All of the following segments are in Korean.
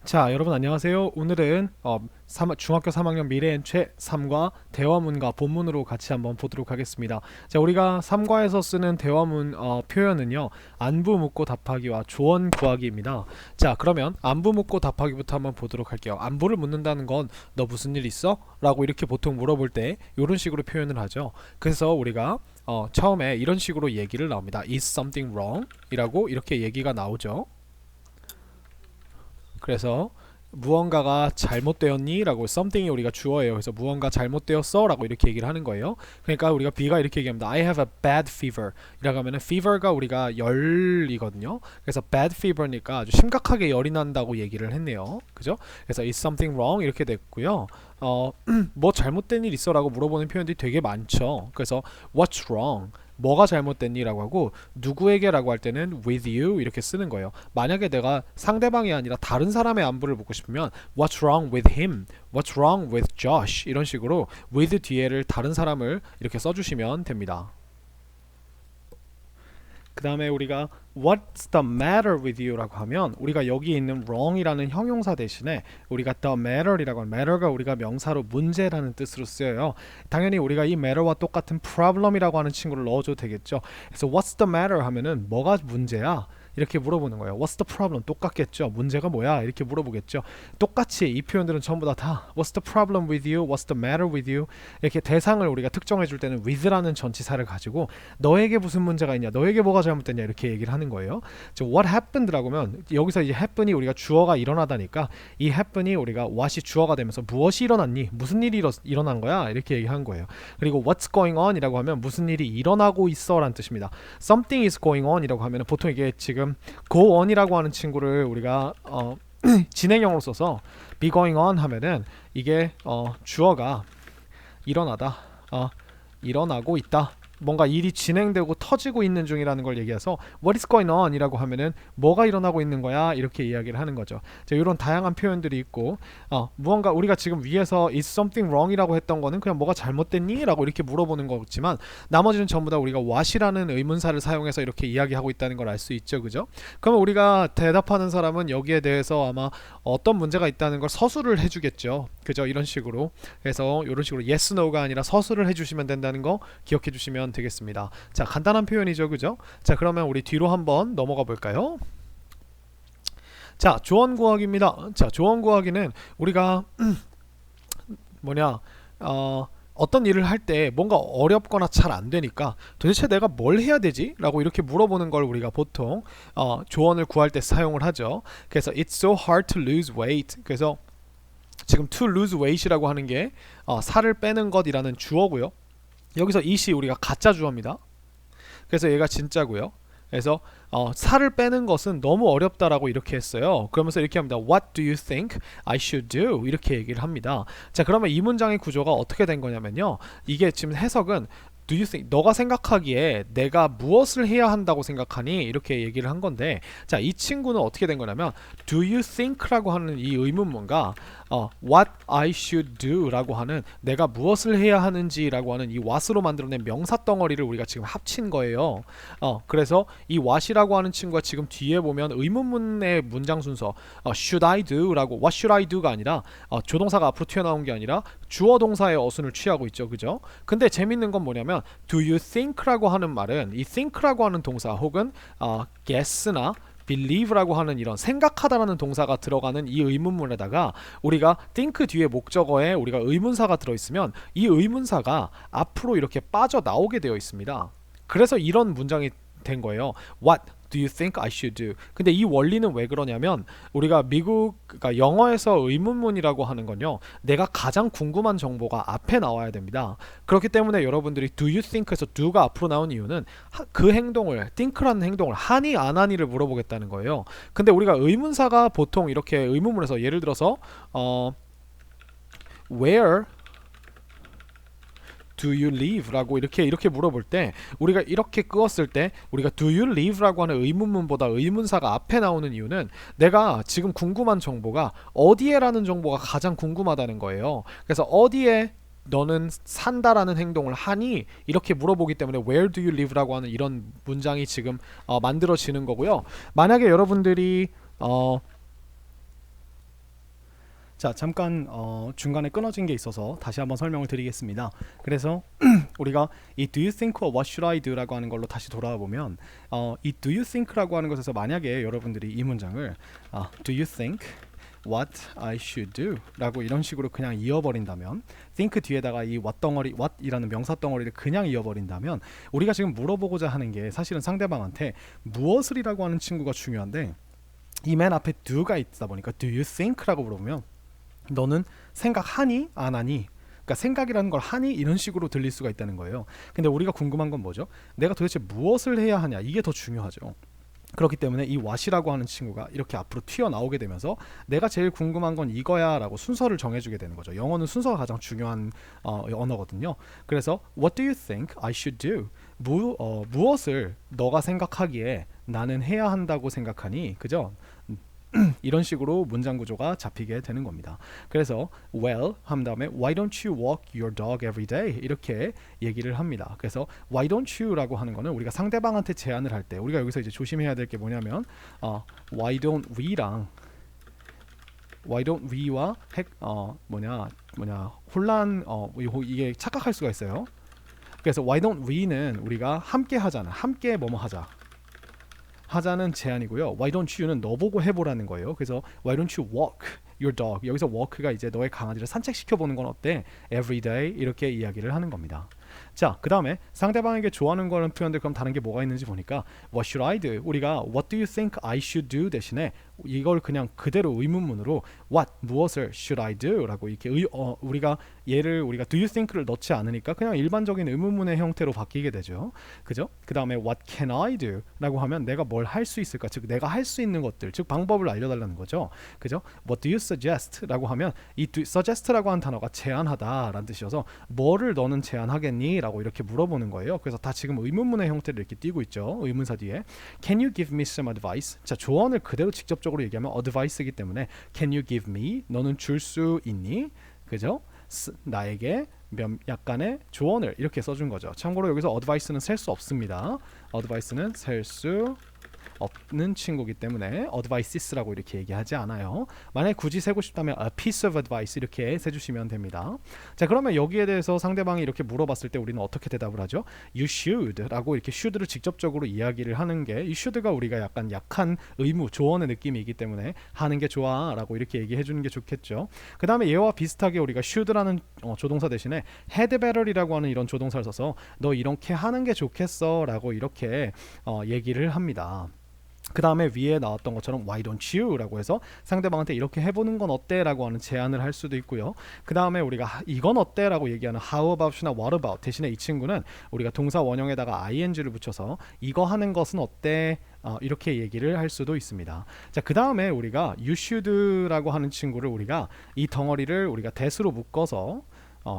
자, 여러분 안녕하세요. 오늘은 중학교 3학년 미래엔체 3과 대화문과 본문으로 같이 한번 보도록 하겠습니다. 자, 우리가 3과에서 쓰는 대화문 표현은요. 안부 묻고 답하기와 조언 구하기입니다. 자, 그러면 안부 묻고 답하기부터 한번 보도록 할게요. 안부를 묻는다는 건 너 무슨 일 있어? 라고 이렇게 보통 물어볼 때 이런 식으로 표현을 하죠. 그래서 우리가 처음에 이런 식으로 얘기를 나옵니다. Is something wrong? 이라고 이렇게 얘기가 나오죠. 그래서 무언가가 잘못되었니? 라고 something이 우리가 주어예요. 그래서 무언가 잘못되었어? 라고 이렇게 얘기를 하는 거예요. 그러니까 우리가 B가 이렇게 얘기합니다. I have a bad fever 이라고 하면은 fever가 우리가 열이거든요. 그래서 bad fever니까 아주 심각하게 열이 난다고 얘기를 했네요. 그죠? 그래서 is something wrong? 이렇게 됐고요. 뭐 잘못된 일 있어? 라고 물어보는 표현들이 되게 많죠. 그래서 what's wrong? 뭐가 잘못됐니? 라고 하고 누구에게 라고 할 때는 with you 이렇게 쓰는 거예요. 만약에 내가 상대방이 아니라 다른 사람의 안부를 묻고 싶으면 what's wrong with him? what's wrong with Josh? 이런 식으로 with 뒤에를 다른 사람을 이렇게 써주시면 됩니다. 그 다음에 우리가 What's the matter with you? 라고 하면 우리가 여기 있는 wrong이라는 형용사 대신에 우리가 the matter이라고 하면 matter가 우리가 명사로 문제라는 뜻으로 쓰여요. 당연히 우리가 이 matter와 똑같은 problem이라고 하는 친구를 넣어줘도 되겠죠. 그래서 What's the matter? 하면은 뭐가 문제야? 이렇게 물어보는 거예요. What's the problem? 똑같겠죠. 문제가 뭐야? 이렇게 물어보겠죠. 똑같이 이 표현들은 전부 다 What's the problem with you? What's the matter with you? 이렇게 대상을 우리가 특정해 줄 때는 with라는 전치사를 가지고 너에게 무슨 문제가 있냐? 너에게 뭐가 잘못됐냐? 이렇게 얘기를 하는 거예요. what happened라고 하면 여기서 이제 happen이 우리가 주어가 일어나다니까 이 happen이 우리가 what이 주어가 되면서 무엇이 일어났니? 무슨 일이 일어난 거야? 이렇게 얘기한 거예요. 그리고 what's going on? 이라고 하면 무슨 일이 일어나고 있어 라는 뜻입니다. something is going on 이라고 하면 보통 이게 지금 go on이라고 하는 친구를 우리가 진행형으로 써서 be going on 하면은 이게 주어가 일어나다, 일어나고 있다. 뭔가 일이 진행되고 터지고 있는 중이라는 걸 얘기해서 what is going on 이라고 하면은 뭐가 일어나고 있는 거야 이렇게 이야기를 하는 거죠. 자, 이런 다양한 표현들이 있고 무언가 우리가 지금 위에서 is something wrong 이라고 했던 거는 그냥 뭐가 잘못됐니? 라고 이렇게 물어보는 거지만 나머지는 전부 다 우리가 what이라는 의문사를 사용해서 이렇게 이야기하고 있다는 걸 알 수 있죠. 그죠? 그러면 우리가 대답하는 사람은 여기에 대해서 아마 어떤 문제가 있다는 걸 서술을 해주겠죠. 그죠? 이런 식으로. 그래서 이런 식으로 yes, no가 아니라 서술을 해주시면 된다는 거 기억해 주시면 되겠습니다. 자, 간단한 표현이죠. 그죠? 자, 그러면 우리 뒤로 한번 넘어가 볼까요? 자, 조언 구하기입니다. 자, 조언 구하기는 우리가 어떤 일을 할 때 뭔가 어렵거나 잘 안 되니까 도대체 내가 뭘 해야 되지? 라고 이렇게 물어보는 걸 우리가 보통 조언을 구할 때 사용을 하죠. 그래서 it's so hard to lose weight. 그래서 지금 to lose weight이라고 하는 게 살을 빼는 것이라는 주어고요. 여기서 it이 우리가 가짜 주어입니다. 그래서 얘가 진짜고요. 그래서 살을 빼는 것은 너무 어렵다라고 이렇게 했어요. 그러면서 이렇게 합니다. What do you think I should do? 이렇게 얘기를 합니다. 자, 그러면 이 문장의 구조가 어떻게 된 거냐면요. 이게 지금 해석은 Do you think 너가 생각하기에 내가 무엇을 해야 한다고 생각하니? 이렇게 얘기를 한 건데 자, 이 친구는 어떻게 된 거냐면 Do you think라고 하는 이 의문문과 What I should do 라고 하는 내가 무엇을 해야 하는지라고 하는 이 what으로 만들어낸 명사 덩어리를 우리가 지금 합친 거예요. 그래서 이 what이라고 하는 친구가 지금 뒤에 보면 의문문의 문장 순서 should I do 라고 what should I do가 아니라 조동사가 앞으로 튀어나온 게 아니라 주어 동사의 어순을 취하고 있죠. 그죠? 근데 재밌는 건 뭐냐면 do you think라고 하는 말은 이 think라고 하는 동사 혹은 guess나 believe라고 하는 이런 생각하다라는 동사가 들어가는 이 의문문에다가 우리가 think 뒤에 목적어에 우리가 의문사가 들어있으면 이 의문사가 앞으로 이렇게 빠져나오게 되어 있습니다. 그래서 이런 문장이 된 거예요. What do you think I should do? 근데 이 원리는 왜 그러냐면 우리가 그러니까 영어에서 의문문이라고 하는 건요. 내가 가장 궁금한 정보가 앞에 나와야 됩니다. 그렇기 때문에 여러분들이 do you think에서 do가 앞으로 나온 이유는 그 행동을 think라는 행동을 하니 안 하니를 물어보겠다는 거예요. 근데 우리가 의문사가 보통 이렇게 의문문에서 예를 들어서 where do you live? 라고 이렇게 물어볼 때 우리가 이렇게 끄었을 때 우리가 do you live? 라고 하는 의문문보다 의문사가 앞에 나오는 이유는 내가 지금 궁금한 정보가 어디에 라는 정보가 가장 궁금하다는 거예요. 그래서 어디에 너는 산다라는 행동을 하니? 이렇게 물어보기 때문에 where do you live? 라고 하는 이런 문장이 지금 만들어지는 거고요. 만약에 여러분들이 자, 잠깐 중간에 끊어진 게 있어서 다시 한번 설명을 드리겠습니다. 그래서 우리가 이 do you think or what should I do라고 하는 걸로 다시 돌아와 보면 이 do you think라고 하는 것에서 만약에 여러분들이 이 문장을 do you think what I should do 라고 이런 식으로 그냥 이어버린다면 think 뒤에다가 이 what 덩어리 what이라는 명사 덩어리를 그냥 이어버린다면 우리가 지금 물어보고자 하는 게 사실은 상대방한테 무엇을이라고 하는 친구가 중요한데 이 맨 앞에 do가 있다 보니까 do you think라고 물어보면 너는 생각하니 안 하니 그러니까 생각이라는 걸 하니 이런 식으로 들릴 수가 있다는 거예요. 근데 우리가 궁금한 건 뭐죠? 내가 도대체 무엇을 해야 하냐 이게 더 중요하죠. 그렇기 때문에 이 what이라고 하는 친구가 이렇게 앞으로 튀어나오게 되면서 내가 제일 궁금한 건 이거야 라고 순서를 정해주게 되는 거죠. 영어는 순서가 가장 중요한 언어거든요. 그래서 What do you think I should do? 무엇을 너가 생각하기에 나는 해야 한다고 생각하니? 그죠? 이런 식으로 문장 구조가 잡히게 되는 겁니다. 그래서 well 한 다음에 why don't you walk your dog every day 이렇게 얘기를 합니다. 그래서 why don't you 라고 하는 거는 우리가 상대방한테 제안을 할 때 우리가 여기서 이제 조심해야 될 게 뭐냐면 why don't we와 혼란 이게 착각할 수가 있어요. 그래서 why don't we는 우리가 함께 하잖아. 함께 뭐뭐 하자는 제안이고요. Why don't you는 너 보고 해보라는 거예요. 그래서 Why don't you walk your dog? 여기서 walk가 이제 너의 강아지를 산책시켜보는 건 어때? Every day 이렇게 이야기를 하는 겁니다. 자, 그 다음에 상대방에게 좋아하는 거는 표현들 그럼 다른 게 뭐가 있는지 보니까 What should I do? 우리가 What do you think I should do 대신에 이걸 그냥 그대로 의문문으로 What 무엇을 should I do? 라고 이렇게 우리가 얘를 우리가 do you think를 넣지 않으니까 그냥 일반적인 의문문의 형태로 바뀌게 되죠. 그죠? 그 다음에 What can I do? 라고 하면 내가 뭘 할 수 있을까? 즉 내가 할 수 있는 것들, 즉 방법을 알려달라는 거죠. 그죠? What do you suggest? 라고 하면 이 suggest라고 하는 단어가 제안하다 라는 뜻이어서 뭐를 너는 제안하겠니? 라고 이렇게 물어보는 거예요. 그래서 다 지금 의문문의 형태를 이렇게 띄고 있죠. 의문사 뒤에 Can you give me some advice? 자, 조언을 그대로 직접적으로 얘기하면 advice이기 때문에 Can you give me? 너는 줄 수 있니? 그죠? 나에게 약간의 조언을 이렇게 써준 거죠. 참고로 여기서 advice는 셀 수 없습니다. advice는 셀 수 없는 친구기 때문에 advices라고 이렇게 얘기하지 않아요. 만약에 굳이 세고 싶다면 a piece of advice 이렇게 세주시면 됩니다. 자, 그러면 여기에 대해서 상대방이 이렇게 물어봤을 때 우리는 어떻게 대답을 하죠? You should 라고 이렇게 should를 직접적으로 이야기를 하는 게 이 should가 우리가 약한 의무, 조언의 느낌이기 때문에 하는 게 좋아 라고 이렇게 얘기해 주는 게 좋겠죠. 그 다음에 얘와 비슷하게 우리가 should라는 조동사 대신에 had better이라고 하는 이런 조동사를 써서 너 이렇게 하는 게 좋겠어 라고 이렇게 얘기를 합니다. 그 다음에 위에 나왔던 것처럼 Why don't you? 라고 해서 상대방한테 이렇게 해보는 건 어때? 라고 하는 제안을 할 수도 있고요. 그 다음에 우리가 이건 어때? 라고 얘기하는 How about이나 What about 대신에 이 친구는 우리가 동사 원형에다가 ing를 붙여서 이거 하는 것은 어때? 이렇게 얘기를 할 수도 있습니다. 자, 그 다음에 우리가 You should라고 하는 친구를 우리가 이 덩어리를 우리가 that으로 묶어서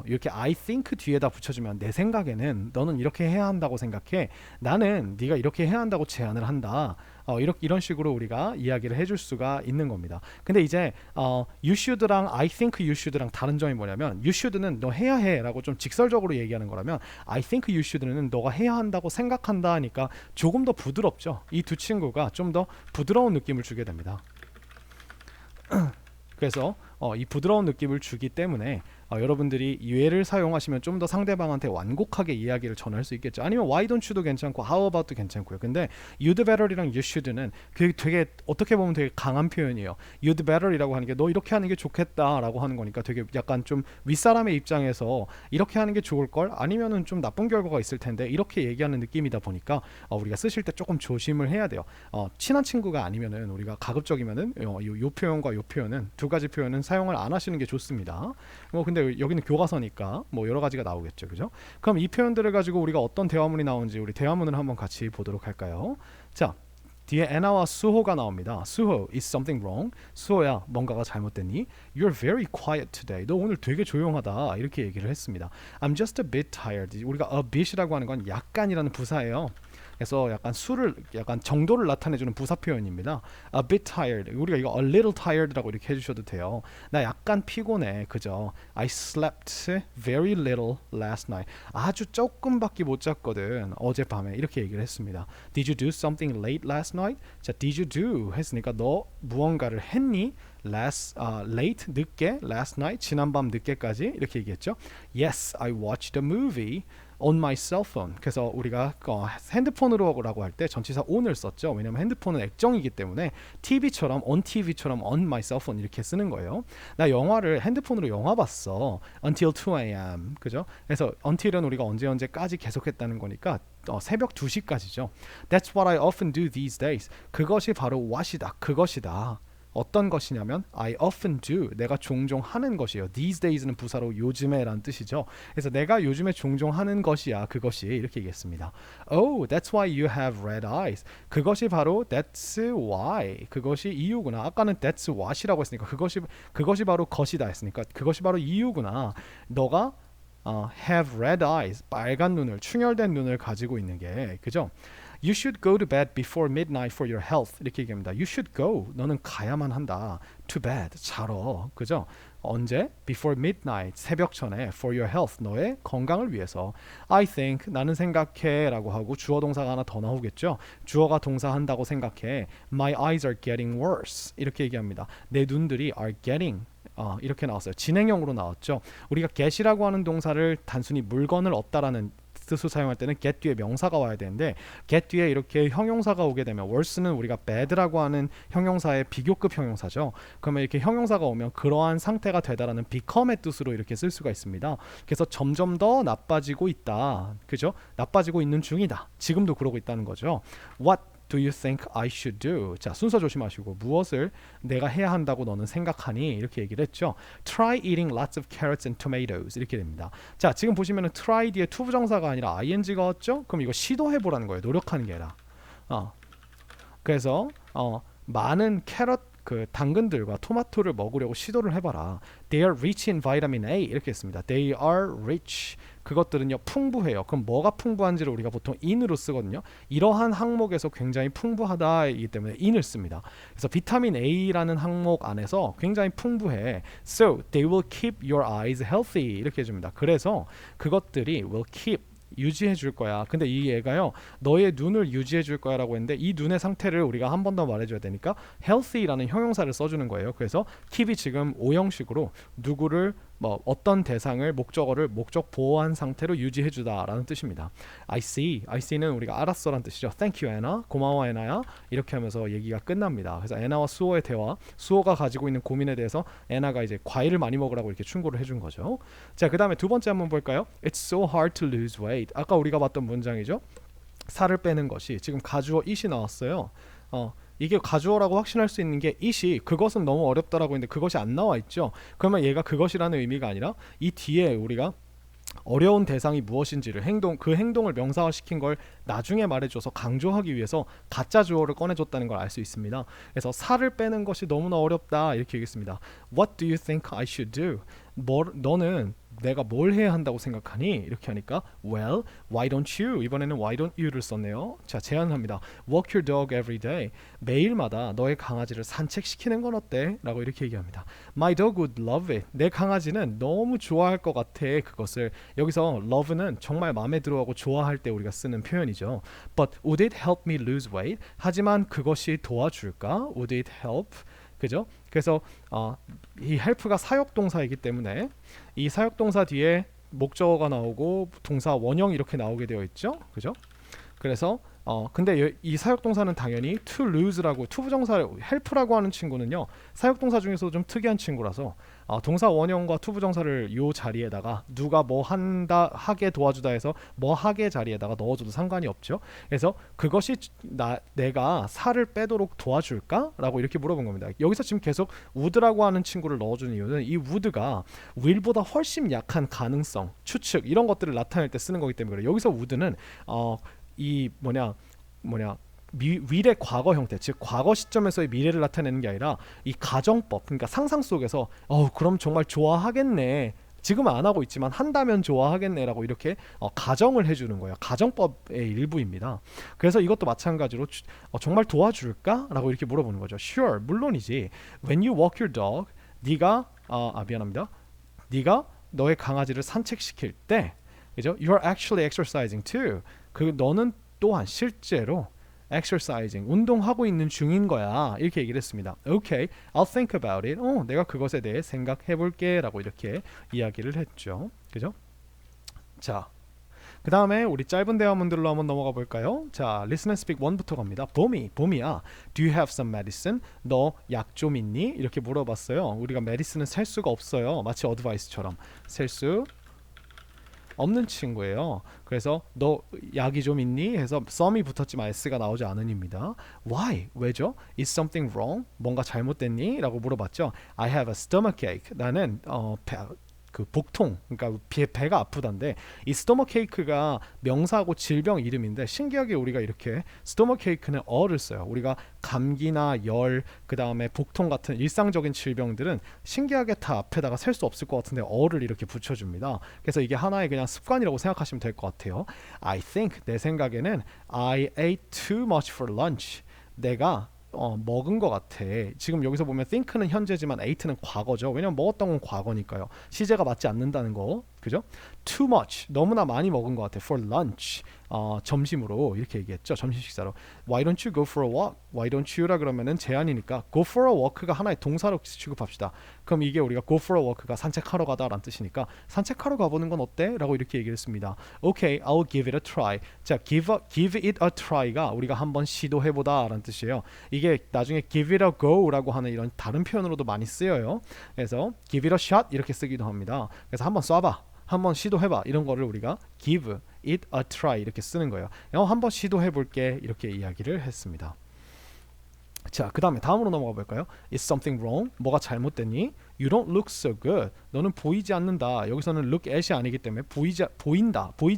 이렇게 I think 뒤에다 붙여주면 내 생각에는 너는 이렇게 해야 한다고 생각해. 나는 네가 이렇게 해야 한다고 제안을 한다. 이런 식으로 우리가 이야기를 해줄 수가 있는 겁니다. 근데 이제 you should랑 I think you should랑 다른 점이 뭐냐면 you should는 너 해야 해 라고 좀 직설적으로 얘기하는 거라면 I think you should는 너가 해야 한다고 생각한다 하니까 조금 더 부드럽죠. 이 두 친구가 좀 더 부드러운 느낌을 주게 됩니다. 그래서 이 부드러운 느낌을 주기 때문에 여러분들이 얘를 사용하시면 좀 더 상대방한테 완곡하게 이야기를 전할 수 있겠죠. 아니면 why don't you도 괜찮고 how about도 괜찮고요. 근데 you'd better이랑 you should는 그게 되게 어떻게 보면 되게 강한 표현이에요. you'd better이라고 하는 게 너 이렇게 하는 게 좋겠다라고 하는 거니까 되게 약간 좀 윗사람의 입장에서 이렇게 하는 게 좋을 걸 아니면은 좀 나쁜 결과가 있을 텐데 이렇게 얘기하는 느낌이다 보니까 우리가 쓰실 때 조금 조심을 해야 돼요. 친한 친구가 아니면은 우리가 가급적이면은 요 표현과 요 표현은 두 가지 표현은 사용을 안 하시는 게 좋습니다. 근데 여기는 교과서니까 여러 가지가 나오겠죠, 그죠? 그럼 이 표현들을 가지고 우리가 어떤 대화문이 나오는지 우리 대화문을 한번 같이 보도록 할까요? 자, 뒤에 애나와 수호가 나옵니다. 수호, is something wrong? 수호야, 뭔가가 잘못됐니? You're very quiet today. 너 오늘 되게 조용하다. 이렇게 얘기를 했습니다. I'm just a bit tired. 우리가 a bit이라고 하는 건 약간이라는 부사예요. 그래서 약간 수를 약간 정도를 나타내주는 부사 표현입니다. A bit tired. 우리가 이거 a little tired라고 이렇게 해주셔도 돼요. 나 약간 피곤해. 그죠? I slept very little last night. 아주 조금밖에 못 잤거든. 어젯밤에 이렇게 얘기를 했습니다. Did you do something late last night? 자, did you do 했으니까 너 무언가를 했니? late 늦게 last night 지난밤 늦게까지 이렇게 얘기했죠. Yes, I watched a movie on my cell phone. 그래서 우리가 핸드폰으로라고 할 때 전치사 on을 썼죠. 왜냐면 핸드폰은 액정이기 때문에 TV처럼 on TV처럼 on my cell phone 이렇게 쓰는 거예요. 나 영화를 핸드폰으로 영화 봤어. Until 2 a.m. 그죠? 그래서 until은 우리가 언제까지 계속했다는 거니까 새벽 2시까지죠. That's what I often do these days. 그것이 바로 what이다. 그것이다. 어떤 것이냐면 I often do 내가 종종 하는 것이에요. These days는 부사로 요즘에 라는 뜻이죠. 그래서 내가 요즘에 종종 하는 것이야. 그것이 이렇게 얘기했습니다. Oh, that's why you have red eyes. 그것이 바로 that's why. 그것이 이유구나. 아까는 that's what이라고 했으니까 그것이 바로 것이다 했으니까 그것이 바로 이유구나. 너가 have red eyes. 빨간 눈을 충혈된 눈을 가지고 있는 게 그죠? You should go to bed before midnight for your health. 이렇게 얘기합니다. You should go. 너는 가야만 한다. To bed. 자러. 그죠? 언제? Before midnight. 새벽 전에. For your health. 너의 건강을 위해서. I think. 나는 생각해. 라고 하고 주어 동사가 하나 더 나오겠죠? 주어가 동사한다고 생각해. My eyes are getting worse. 이렇게 얘기합니다. 내 눈들이 are getting. 이렇게 나왔어요. 진행형으로 나왔죠. 우리가 get이라고 하는 동사를 단순히 물건을 얻다라는 뜻으로 사용할 때는 get 뒤에 명사가 와야 되는데 get 뒤에 이렇게 형용사가 오게 되면 worse는 우리가 bad라고 하는 형용사의 비교급 형용사죠. 그러면 이렇게 형용사가 오면 그러한 상태가 되다라는 become의 뜻으로 이렇게 쓸 수가 있습니다. 그래서 점점 더 나빠지고 있다. 그죠? 나빠지고 있는 중이다. 지금도 그러고 있다는 거죠. What do you think I should do? 자, 순서 조심하시고 무엇을 내가 해야 한다고 너는 생각하니? 이렇게 얘기를 했죠. Try eating lots of carrots and tomatoes 이렇게 됩니다. 자, 지금 보시면은 try 뒤에 to 부정사가 아니라 ing가 왔죠? 그럼 이거 시도해보라는 거예요. 노력하는 게 아니라. 그래서 많은 캐럿 그 당근들과 토마토를 먹으려고 시도를 해봐라. They are rich in vitamin A 이렇게 했습니다. They are rich. 그것들은요 풍부해요. 그럼 뭐가 풍부한지를 우리가 보통 in으로 쓰거든요. 이러한 항목에서 굉장히 풍부하다이기 때문에 in을 씁니다. 그래서 비타민 A라는 항목 안에서 굉장히 풍부해. So they will keep your eyes healthy 이렇게 해줍니다. 그래서 그것들이 will keep 유지해 줄 거야. 근데 이 얘가요 너의 눈을 유지해 줄 거야 라고 했는데 이 눈의 상태를 우리가 한 번 더 말해줘야 되니까 healthy라는 형용사를 써주는 거예요. 그래서 keep이 지금 오형식으로 누구를 어떤 대상을 목적어를 목적 보호한 상태로 유지해 주다라는 뜻입니다. I see는 우리가 알았어라는 뜻이죠. Thank you Anna. 고마워 애나야. 이렇게 하면서 얘기가 끝납니다. 그래서 애나와 수호의 대화, 수호가 가지고 있는 고민에 대해서 애나가 이제 과일을 많이 먹으라고 이렇게 충고를 해준 거죠. 자, 그 다음에 두 번째 한번 볼까요? It's so hard to lose weight. 아까 우리가 봤던 문장이죠. 살을 빼는 것이 지금 가주어 it이 나왔어요. 이게 가주어라고 확신할 수 있는 게 it이 그것은 너무 어렵다라고 했는데 그것이 안 나와 있죠. 그러면 얘가 그것이라는 의미가 아니라 이 뒤에 우리가 어려운 대상이 무엇인지를 그 행동을 명사화시킨 걸 나중에 말해줘서 강조하기 위해서 가짜 주어를 꺼내줬다는 걸 알 수 있습니다. 그래서 살을 빼는 것이 너무나 어렵다 이렇게 얘기했습니다. What do you think I should do? 너는 내가 뭘 해야 한다고 생각하니? 이렇게 하니까 Well, why don't you? 이번에는 why don't you를 썼네요. 자, 제안합니다. Walk your dog every day. 매일마다 너의 강아지를 산책시키는 건 어때? 라고 이렇게 얘기합니다. My dog would love it. 내 강아지는 너무 좋아할 것 같아. 그것을 여기서 love는 정말 마음에 들어하고 좋아할 때 우리가 쓰는 표현이죠. But would it help me lose weight? 하지만 그것이 도와줄까? Would it help? 그죠? 그래서 이 help가 사역동사이기 때문에 이 사역동사 뒤에 목적어가 나오고 동사 원형 이렇게 나오게 되어 있죠. 그죠? 그래서 근데 이 사역동사는 당연히 to lose라고 to 부정사 help라고 하는 친구는요 사역동사 중에서도 좀 특이한 친구라서 동사 원형과 to 부정사를 요 자리에다가 누가 뭐 하게 도와주다 해서 뭐 하게 자리에다가 넣어줘도 상관이 없죠. 그래서 그것이 내가 살을 빼도록 도와줄까? 라고 이렇게 물어본 겁니다. 여기서 지금 계속 would라고 하는 친구를 넣어주는 이유는 이 would가 will보다 훨씬 약한 가능성, 추측 이런 것들을 나타낼 때 쓰는 거기 때문에 그래요. 여기서 would는 이 will의 과거 형태, 즉 과거 시점에서의 미래를 나타내는 게 아니라 이 가정법, 그러니까 상상 속에서 그럼 정말 좋아하겠네 지금은 안 하고 있지만 한다면 좋아하겠네라고 이렇게 가정을 해주는 거예요. 가정법의 일부입니다. 그래서 이것도 마찬가지로 정말 도와줄까? 라고 이렇게 물어보는 거죠. Sure, 물론이지. When you walk your dog, 미안합니다. 네가 너의 강아지를 산책시킬 때, 그죠? You're actually exercising too. 너는 또한 실제로 exercising, 운동하고 있는 중인 거야. 이렇게 얘기를 했습니다. Okay, I'll think about it. 내가 그것에 대해 생각해 볼게 라고 이렇게 이야기를 했죠. 그죠? 자, 그 다음에 우리 짧은 대화문들로 한번 넘어가 볼까요? 자, listen and speak 1부터 갑니다. 봄이야. Do you have some medicine? 너 약 좀 있니? 이렇게 물어봤어요. 우리가 medicine은 셀 수가 없어요. 마치 어드바이스처럼 셀 수 없는 친구예요. 그래서 너 약이 좀 있니? 해서 some이 붙었지만 s가 나오지 않으니입니다. Why? 왜죠? Is something wrong? 뭔가 잘못됐니? 라고 물어봤죠. I have a stomachache. 나는 그 복통, 그러니까 배가 아프단데, 이 스토머케이크가 명사하고 질병 이름인데 신기하게 우리가 이렇게 스토머케이크는 어를 써요. 우리가 감기나 열, 그 다음에 복통 같은 일상적인 질병들은 신기하게 다 앞에다가 셀 수 없을 것 같은데 어를 이렇게 붙여줍니다. 그래서 이게 하나의 그냥 습관이라고 생각하시면 될 것 같아요. I think, 내 생각에는 I ate too much for lunch. 내가 먹은 것 같아. 지금 여기서 보면 think는 현재지만 ate는 과거죠. 왜냐면 먹었던 건 과거니까요. 시제가 맞지 않는다는 거. 그죠? Too much. 너무나 많이 먹은 것 같아. For lunch. 점심으로 이렇게 얘기했죠. 점심 식사로. Why don't you go for a walk? Why don't you라 그러면은 제한이니까 go for a walk가 하나의 동사로 취급합시다. 그럼 이게 우리가 go for a walk가 산책하러 가다라는 뜻이니까 산책하러 가보는 건 어때? 라고 이렇게 얘기를 했습니다. Okay, I'll give it a try. 자, give it a try가 우리가 한번 시도해보다 라는 뜻이에요. 이게 나중에 give it a go라고 하는 이런 다른 표현으로도 많이 쓰여요. 그래서 give it a shot 이렇게 쓰기도 합니다. 그래서 한번 쏴봐, 한번 시도해봐, 이런 거를 우리가 give it a try 이렇게 쓰는 거예요. 한번 시도해볼게 이렇게 이야기를 했습니다. 자, 그 다음에 다음으로 넘어가 볼까요? Is something wrong? 뭐가 잘못됐니? You don't look so good. 너는 보이지 않는다. 여기서는 look at이 아니기 때문에 보이지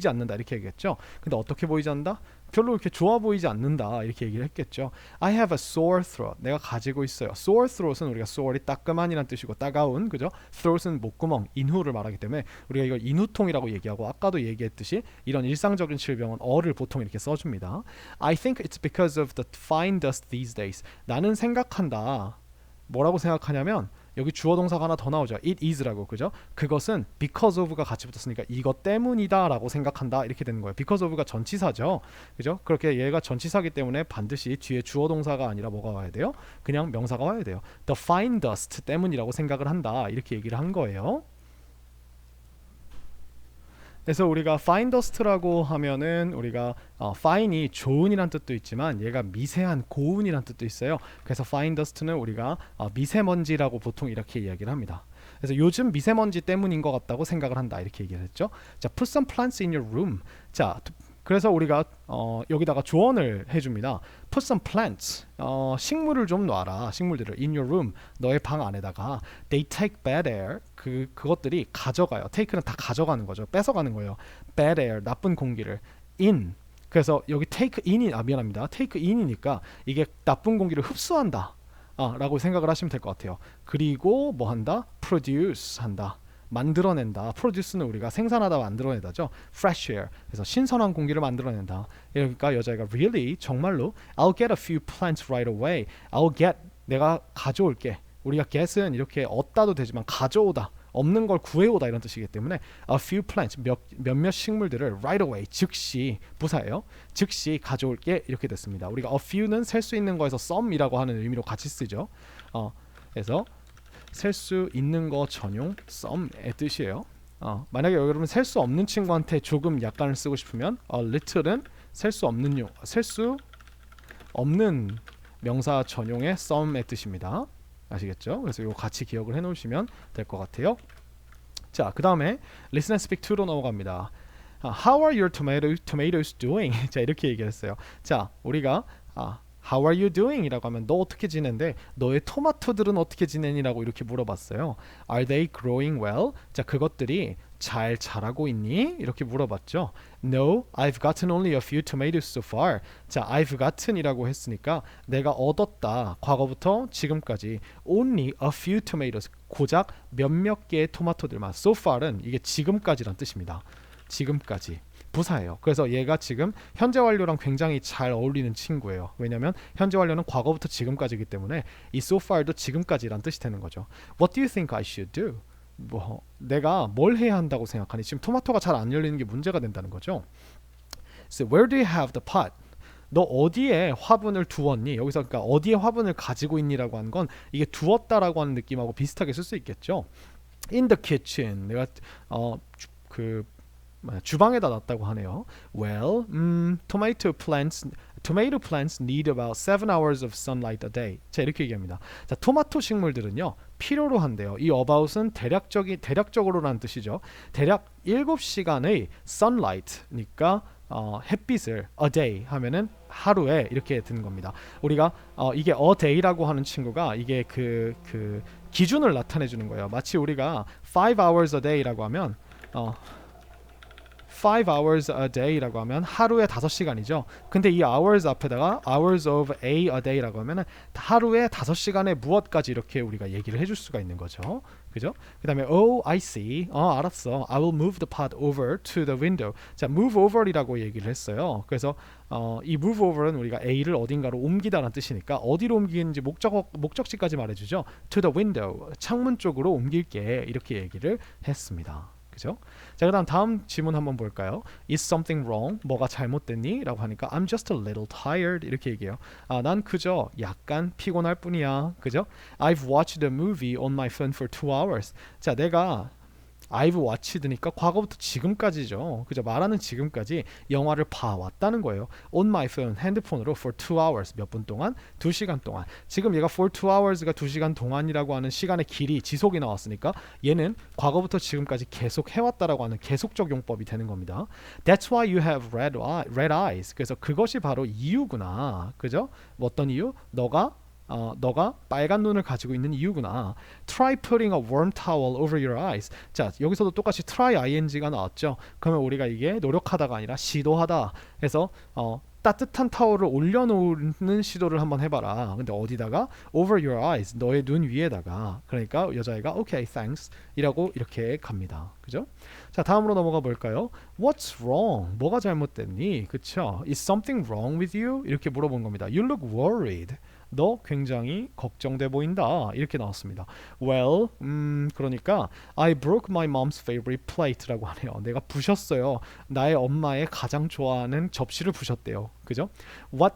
않는다 이렇게 얘기했죠. 근데 어떻게 보이지 않는다? 별로 이렇게 좋아 보이지 않는다 이렇게 얘기를 했겠죠. I have a sore throat. 내가 가지고 있어요. Sore throat은 우리가 sore이 따끔한이란 뜻이고 따가운, 그죠? throat은 목구멍, 인후를 말하기 때문에 우리가 이걸 인후통이라고 얘기하고, 아까도 얘기했듯이 이런 일상적인 질병은 어를 보통 이렇게 써줍니다. I think it's because of the fine dust these days. 나는 생각한다. 뭐라고 생각하냐면 여기 주어 동사가 하나 더 나오죠. It is라고, 그죠? 그것은 because of가 같이 붙었으니까 이것 때문이다 라고 생각한다 이렇게 되는 거예요. because of가 전치사죠, 그죠? 그렇게 얘가 전치사기 때문에 반드시 뒤에 주어 동사가 아니라 뭐가 와야 돼요? 그냥 명사가 와야 돼요. The fine dust 때문이라고 생각을 한다 이렇게 얘기를 한 거예요. 그래서 우리가 fine dust라고 하면은 우리가 fine이 좋은이란 뜻도 있지만 얘가 미세한 고운이란 뜻도 있어요. 그래서 fine dust는 우리가 미세먼지라고 보통 이렇게 이야기를 합니다. 그래서 요즘 미세먼지 때문인 것 같다고 생각을 한다 이렇게 얘기를 했죠. 자, put some plants in your room. 자, 그래서 우리가 여기다가 조언을 해줍니다. Put some plants. 식물을 좀 놔라. 식물들을 in your room. 너의 방 안에다가. They take bad air. 그것들이 가져가요. take는 다 가져가는 거죠. 뺏어가는 거예요. bad air, 나쁜 공기를. in. 그래서 여기 take in이 미안합니다. take in이니까 이게 나쁜 공기를 흡수한다. 라고 생각을 하시면 될 것 같아요. 그리고 뭐 한다? produce 한다. 만들어낸다. produce는 우리가 생산하다 만들어내다죠. fresh air. 그래서 신선한 공기를 만들어낸다. 그러니까 여자애가 really 정말로 I'll get a few plants right away. I'll get 내가 가져올게. 우리가 get은 이렇게 얻다도 되지만 가져오다. 없는 걸 구해오다 이런 뜻이기 때문에 a few plants 몇몇 식물들을 right away 즉시 부사예요. 즉시 가져올게 이렇게 됐습니다. 우리가 a few는 셀 수 있는 거에서 some이라고 하는 의미로 같이 쓰죠. 그래서 셀 수 있는 거 전용 some의 뜻이에요. 만약에 여러분 셀 수 없는 친구한테 조금 약간을 쓰고 싶으면 a little은 셀 수 없는 명사 전용의 some의 뜻입니다. 아시겠죠? 그래서 이거 같이 기억을 해놓으시면 될 것 같아요. 자, 그 다음에 listen and speak 2로 넘어갑니다. How are your tomatoes doing? 자, 이렇게 얘기했어요. 자, 우리가 How are you doing? 이라고 하면 너 어떻게 지낸데? 너의 토마토들은 어떻게 지내니라고 이렇게 물어봤어요. Are they growing well? 자, 그것들이 잘 자라고 있니? 이렇게 물어봤죠. No, I've gotten only a few tomatoes so far. 자, I've gotten이라고 했으니까 내가 얻었다. 과거부터 지금까지 only a few tomatoes. 고작 몇몇 개의 토마토들만. So far은 이게 지금까지란 뜻입니다. 지금까지. 부사예요. 그래서 얘가 지금 현재 완료랑 굉장히 잘 어울리는 친구예요. 왜냐면 현재 완료는 과거부터 지금까지이기 때문에 이 so far도 지금까지란 뜻이 되는 거죠. What do you think I should do? 뭐 내가 뭘 해야 한다고 생각하니? 지금 토마토가 잘 안 열리는 게 문제가 된다는 거죠. So where do you have the pot? 너 어디에 화분을 두었니? 여기서 그러니까 어디에 화분을 가지고 있니라고 하는 건 이게 두었다라고 하는 느낌하고 비슷하게 쓸 수 있겠죠. In the kitchen. 내가 주방에다 놨다고 하네요. Well, tomato plants need about 7 hours of sunlight a day. 자, 이렇게 얘기합니다. 자, 토마토 식물들은요 필요로 한대요. 이 about은 대략적으로라는 뜻이죠. 대략 7시간의 sunlight니까 햇빛을 a day 하면은 하루에 이렇게 드는 겁니다. 우리가 이게 a day라고 하는 친구가 이게 그 기준을 나타내 주는 거예요. 마치 우리가 5 hours a day라고 하면 5 hours a day라고 하면 하루에 5시간이죠. 근데 이 hours 앞에다가 hours of a day라고 하면 하루에 5시간에 무엇까지 이렇게 우리가 얘기를 해줄 수가 있는 거죠. 그죠? 그 다음에 oh I see. 알았어. I will move the pot over to the window. 자, move over이라고 얘기를 했어요. 그래서 이 move over는 우리가 A를 어딘가로 옮기다라는 뜻이니까 어디로 옮기는지 목적지까지 말해주죠. to the window. 창문 쪽으로 옮길게. 이렇게 얘기를 했습니다. 그죠? 자, 그다음 다음 지문 한번 볼까요? Is something wrong? 뭐가 잘못됐니? 라고 하니까 I'm just a little tired 이렇게 얘기해요. 난 그저 약간 피곤할 뿐이야. 그죠? I've watched a movie on my phone for 2 hours. 자, 내가 I've watched니까 과거부터 지금까지죠. 그죠? 말하는 지금까지 영화를 봐왔다는 거예요. On my phone, 핸드폰으로 for 2 hours, 몇 분 동안? 2시간 동안. 지금 얘가 for 2 hours가 2시간 동안이라고 하는 시간의 길이, 지속이 나왔으니까 얘는 과거부터 지금까지 계속 해왔다라고 하는 계속적 용법이 되는 겁니다. That's why you have red eyes. 그래서 그것이 바로 이유구나. 그죠? 어떤 이유? 너가 빨간 눈을 가지고 있는 이유구나. Try putting a warm towel over your eyes. 자, 여기서도 똑같이 try ing가 나왔죠. 그러면 우리가 이게 노력하다가 아니라 시도하다 해서 따뜻한 타월을 올려놓는 시도를 한번 해봐라. 근데 어디다가? Over your eyes. 너의 눈 위에다가. 그러니까 여자애가 Okay, thanks 이라고 이렇게 갑니다. 그죠? 자, 다음으로 넘어가 볼까요? What's wrong? 뭐가 잘못됐니? 그쵸? Is something wrong with you? 이렇게 물어본 겁니다. You look worried. 너 굉장히 걱정돼 보인다. 이렇게 나왔습니다. Well, 그러니까 I broke my mom's favorite plate라고 하네요. 내가 부셨어요. 나의 엄마의 가장 좋아하는 접시를 부셨대요. 그죠? What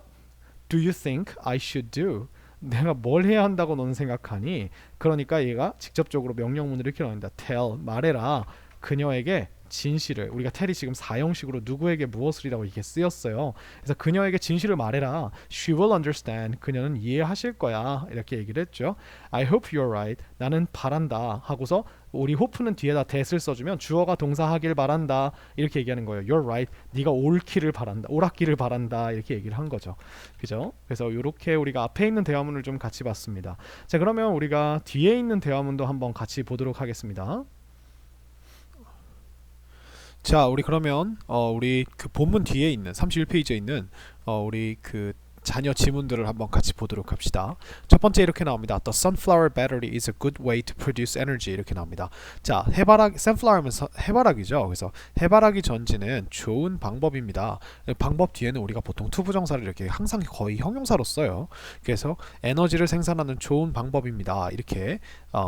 do you think I should do? 내가 뭘 해야 한다고 너는 생각하니? 그러니까 얘가 직접적으로 명령문을 이렇게 나옵니다. Tell, 말해라. 그녀에게 진실을, 우리가 텔이 지금 사형식으로 누구에게 무엇을이라고 이렇게 쓰였어요. 그래서 그녀에게 진실을 말해라. She will understand. 그녀는 이해하실 거야. 이렇게 얘기를 했죠. I hope you're right. 나는 바란다 하고서 우리 hope는 뒤에다 that을 써주면 주어가 동사하길 바란다 이렇게 얘기하는 거예요. You're right. 네가 옳기를 바란다. 옳았기를 바란다 이렇게 얘기를 한 거죠. 그죠? 그래서 이렇게 우리가 앞에 있는 대화문을 좀 같이 봤습니다. 자, 그러면 우리가 뒤에 있는 대화문도 한번 같이 보도록 하겠습니다. 자, 우리 그러면 우리 그 본문 뒤에 있는 31페이지에 있는 우리 그 자녀 지문들을 한번 같이 보도록 합시다. 첫 번째 이렇게 나옵니다. The sunflower battery is a good way to produce energy 이렇게 나옵니다. 자, sunflower면 해바라기죠. 그래서 해바라기 전지는 좋은 방법입니다. 방법 뒤에는 우리가 보통 투부정사를 이렇게 항상 거의 형용사로 써요. 그래서 에너지를 생산하는 좋은 방법입니다. 이렇게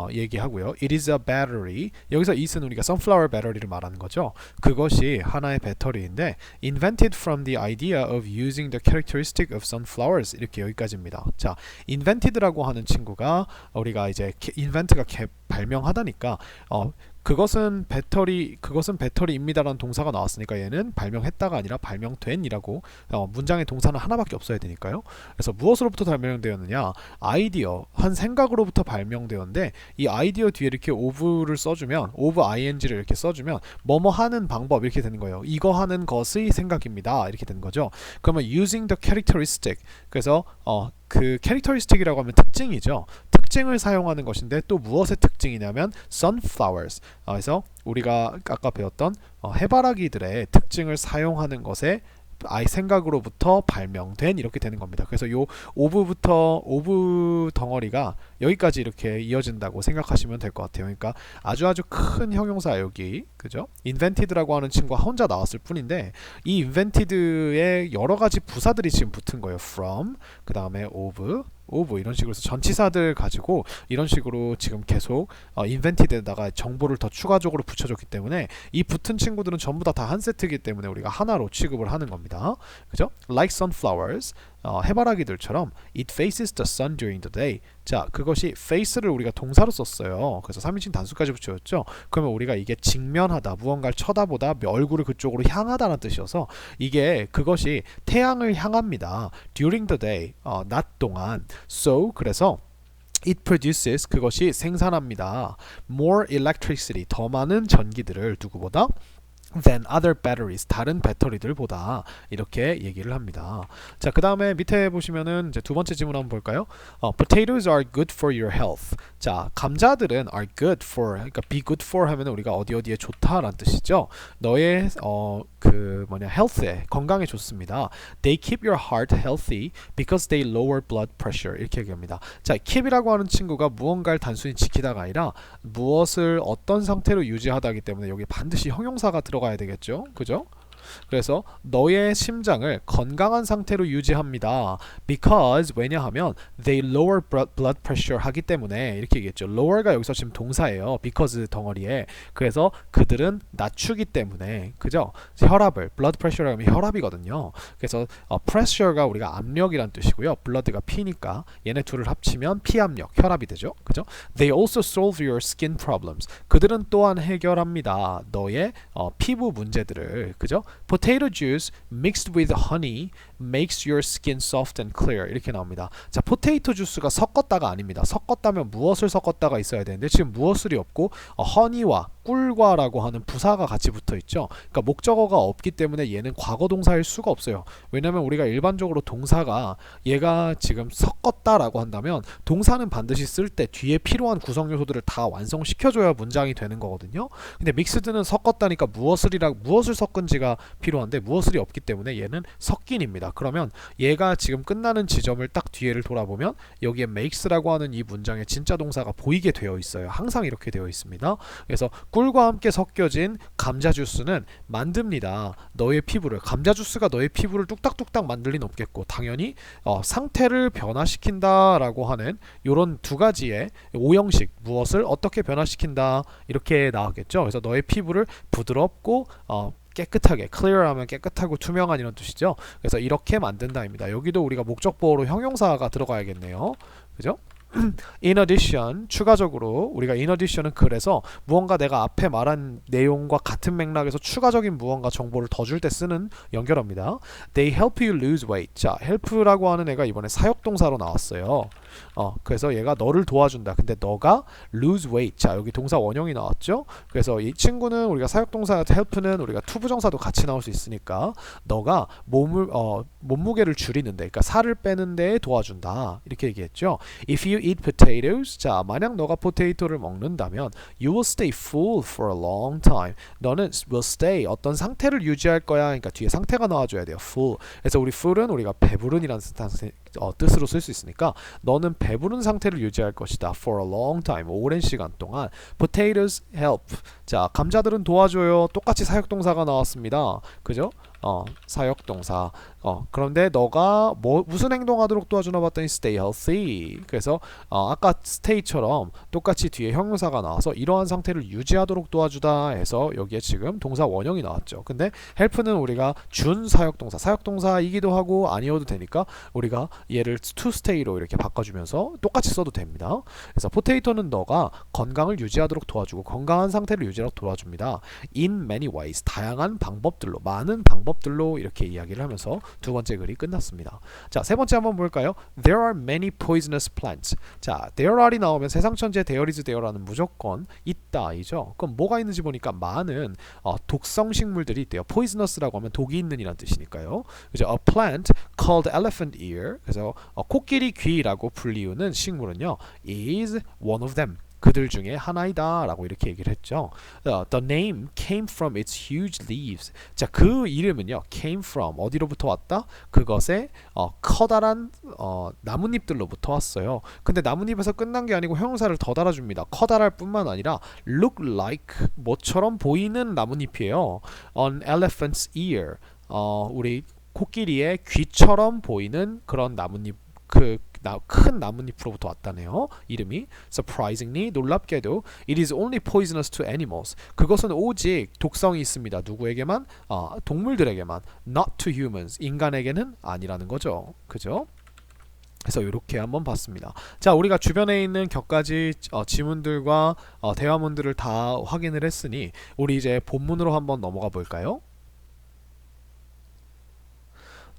얘기하고요. It is a battery. 여기서 it은 우리가 sunflower battery를 말하는 거죠. 그것이 하나의 배터리인데 invented from the idea of using the characteristic of sunflowers 이렇게 여기까지입니다. 자, invented라고 하는 친구가 우리가 이제 invent가 발명하다니까 그것은 배터리입니다라는 동사가 나왔으니까 얘는 발명했다가 아니라 발명된이라고 문장의 동사는 하나밖에 없어야 되니까요. 그래서 무엇으로부터 발명되었느냐? 아이디어, 한 생각으로부터 발명되었는데 이 아이디어 뒤에 이렇게 of를 써주면 of ing를 이렇게 써주면 뭐뭐 하는 방법 이렇게 되는 거예요. 이거 하는 것의 생각입니다. 이렇게 되는 거죠. 그러면 using the characteristic 그래서 그 characteristic이라고 하면 특징이죠. 특징을 사용하는 것인데 또 무엇의 특징이냐면 sunflowers. 그래서 우리가 아까 배웠던 해바라기들의 특징을 사용하는 것에 아이 생각으로부터 발명된 이렇게 되는 겁니다. 그래서 요 오브 덩어리가 여기까지 이렇게 이어진다고 생각하시면 될 것 같아요. 그러니까 아주 큰 형용사 여기 그죠? invented라고 하는 친구가 혼자 나왔을 뿐인데 이 invented의 여러 가지 부사들이 지금 붙은 거예요. from 그 다음에 of 이런 식으로 해서 전치사들 가지고 이런 식으로 지금 계속 invented에다가 정보를 더 추가적으로 붙여줬기 때문에 이 붙은 친구들은 전부 다 한 세트이기 때문에 우리가 하나로 취급을 하는 겁니다. 그죠? Like sunflowers 해바라기들처럼 it faces the sun during the day. 자, 그것이 face를 우리가 동사로 썼어요. 그래서 3인칭 단수까지 붙였죠. 그러면 우리가 이게 직면하다, 무언가를 쳐다보다, 얼굴을 그쪽으로 향하다는 뜻이어서 이게 그것이 태양을 향합니다. during the day, 낮 동안. So, 그래서 it produces, 그것이 생산합니다. more electricity, 더 많은 전기들을 누구보다 than other batteries, 다른 배터리들보다 이렇게 얘기를 합니다. 자, 그 다음에 밑에 보시면은 이제 두 번째 질문 한번 볼까요? Potatoes are good for your health. 자, 감자들은 are good for, 그러니까 be good for 하면 우리가 어디에 좋다라는 뜻이죠. 너의 health에, 건강에 좋습니다. They keep your heart healthy because they lower blood pressure. 이렇게 얘기합니다. 자, keep이라고 하는 친구가 무언가를 단순히 지키다가 아니라 무엇을 어떤 상태로 유지하다기 때문에 여기 반드시 형용사가 들어가야 되겠죠. 그죠? 그래서 너의 심장을 건강한 상태로 유지합니다. Because 왜냐하면 they lower blood pressure 하기 때문에 이렇게 얘기했죠. lower가 여기서 지금 동사예요. because 덩어리에. 그래서 그들은 낮추기 때문에 그죠? 혈압을 blood pressure라고 하면 혈압이거든요. 그래서 pressure가 우리가 압력이란 뜻이고요. blood가 피니까 얘네 둘을 합치면 피압력, 혈압이 되죠. 그죠? They also solve your skin problems. 그들은 또한 해결합니다. 너의 피부 문제들을. 그죠? Potato juice mixed with honey makes your skin soft and clear. 이렇게 나옵니다. 자, 포테이토 주스가 섞었다가 아닙니다. 섞었다면 무엇을 섞었다가 있어야 되는데 지금 무엇을이 없고 honey와 꿀과라고 하는 부사가 같이 붙어 있죠. 그러니까 목적어가 없기 때문에 얘는 과거 동사일 수가 없어요. 왜냐면 우리가 일반적으로 동사가 얘가 지금 섞었다라고 한다면 동사는 반드시 쓸 때 뒤에 필요한 구성 요소들을 다 완성시켜줘야 문장이 되는 거거든요. 근데 믹스드는 섞었다니까 무엇을 섞은지가 필요한데 무엇을이 없기 때문에 얘는 섞인입니다. 그러면 얘가 지금 끝나는 지점을 딱 뒤에를 돌아보면 여기에 makes라고 하는 이 문장의 진짜 동사가 보이게 되어 있어요. 항상 이렇게 되어 있습니다. 그래서 꿀과 함께 섞여진 감자 주스는 만듭니다. 너의 피부를. 감자 주스가 너의 피부를 뚝딱뚝딱 만들 리는 없겠고 당연히 상태를 변화시킨다라고 하는 이런 두 가지의 오형식 무엇을 어떻게 변화시킨다 이렇게 나왔겠죠. 그래서 너의 피부를 부드럽고 깨끗하게, clear하면 깨끗하고 투명한 이런 뜻이죠. 그래서 이렇게 만든다입니다. 여기도 우리가 목적보어로 형용사가 들어가야겠네요. 그죠? In addition, 추가적으로 우리가 in addition은 그래서 무언가 내가 앞에 말한 내용과 같은 맥락에서 추가적인 무언가 정보를 더 줄 때 쓰는 연결어입니다. They help you lose weight. 자, help라고 하는 애가 이번에 사역동사로 나왔어요. 그래서 얘가 너를 도와준다. 근데 너가 lose weight. 자, 여기 동사 원형이 나왔죠. 그래서 이 친구는 우리가 사역동사 help는 우리가 투부정사도 같이 나올 수 있으니까 너가 몸무게를 줄이는데, 그러니까 살을 빼는 데 도와준다. 이렇게 얘기했죠. If you eat potatoes, 자, 만약 너가 포테이토를 먹는다면 you will stay full for a long time. 너는 will stay 어떤 상태를 유지할 거야. 그러니까 뒤에 상태가 나와줘야 돼요. full. 그래서 우리 full은 우리가 배부른이라는 뜻으로 쓸 수 있으니까 너는 배부른 상태를 유지할 것이다. for a long time. 오랜 시간 동안. Potatoes help. 자, 감자들은 도와줘요. 똑같이 사역동사가 나왔습니다. 그죠? 사역동사. 그런데 너가 무슨 행동하도록 도와주나 봤더니 stay healthy. 그래서 아까 stay처럼 똑같이 뒤에 형용사가 나와서 이러한 상태를 유지하도록 도와주다 해서 여기에 지금 동사 원형이 나왔죠. 근데 help는 우리가 준 사역동사, 사역동사이기도 하고 아니어도 되니까 우리가 얘를 to stay로 이렇게 바꿔주면서 똑같이 써도 됩니다. 그래서 potato는 너가 건강을 유지하도록 도와주고 건강한 상태를 유지하도록 도와줍니다. In many ways. 다양한 방법들로, 많은 방법들로 이렇게 이야기를 하면서 두 번째 글이 끝났습니다. 자, 세 번째 한번 볼까요? There are many poisonous plants. 자, there are이 나오면 세상천지에 there is there라는 무조건 있다이죠. 그럼 뭐가 있는지 보니까 많은 독성 식물들이 있대요. poisonous라고 하면 독이 있는 이란 뜻이니까요. 그죠? A plant called elephant ear. 그래서 코끼리 귀라고 불리우는 식물은요, is one of them. 그들 중에 하나이다 라고 이렇게 얘기를 했죠. The name came from its huge leaves. 자, 그 이름은요, came from 어디로부터 왔다? 그것의 커다란 나뭇잎들로부터 왔어요. 근데 나뭇잎에서 끝난 게 아니고 형용사를 더 달아줍니다. 커다랄 뿐만 아니라 look like 뭐처럼 보이는 나뭇잎이에요. An elephant's ear. 우리 코끼리의 귀처럼 보이는 그런 나뭇잎, 큰 나뭇잎으로부터 왔다네요. 이름이 surprisingly 놀랍게도 it is only poisonous to animals. 그것은 오직 독성이 있습니다. 누구에게만? 동물들에게만. not to humans. 인간에게는 아니라는 거죠. 그죠? 그래서 이렇게 한번 봤습니다. 자, 우리가 주변에 있는 격가지 지문들과 대화문들을 다 확인을 했으니 우리 이제 본문으로 한번 넘어가 볼까요?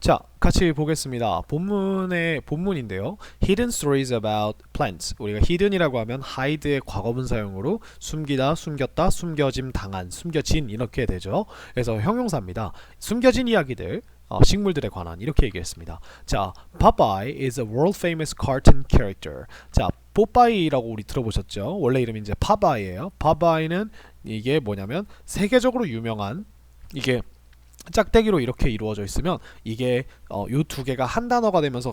자, 같이 보겠습니다. 본문인데요. Hidden stories about plants. 우리가 hidden이라고 하면 hide의 과거분 사용으로 숨기다, 숨겼다, 숨겨짐, 당한, 숨겨진 이렇게 되죠. 그래서 형용사입니다. 숨겨진 이야기들, 식물들에 관한 이렇게 얘기했습니다. 자, Popeye is a world famous cartoon character. 자, 포파이라고 우리 들어보셨죠? 원래 이름이 이제 파바이예요. 파바이는 이게 뭐냐면 세계적으로 유명한 이게 짝대기로 이렇게 이루어져 있으면 이게 요 두 개가 한 단어가 되면서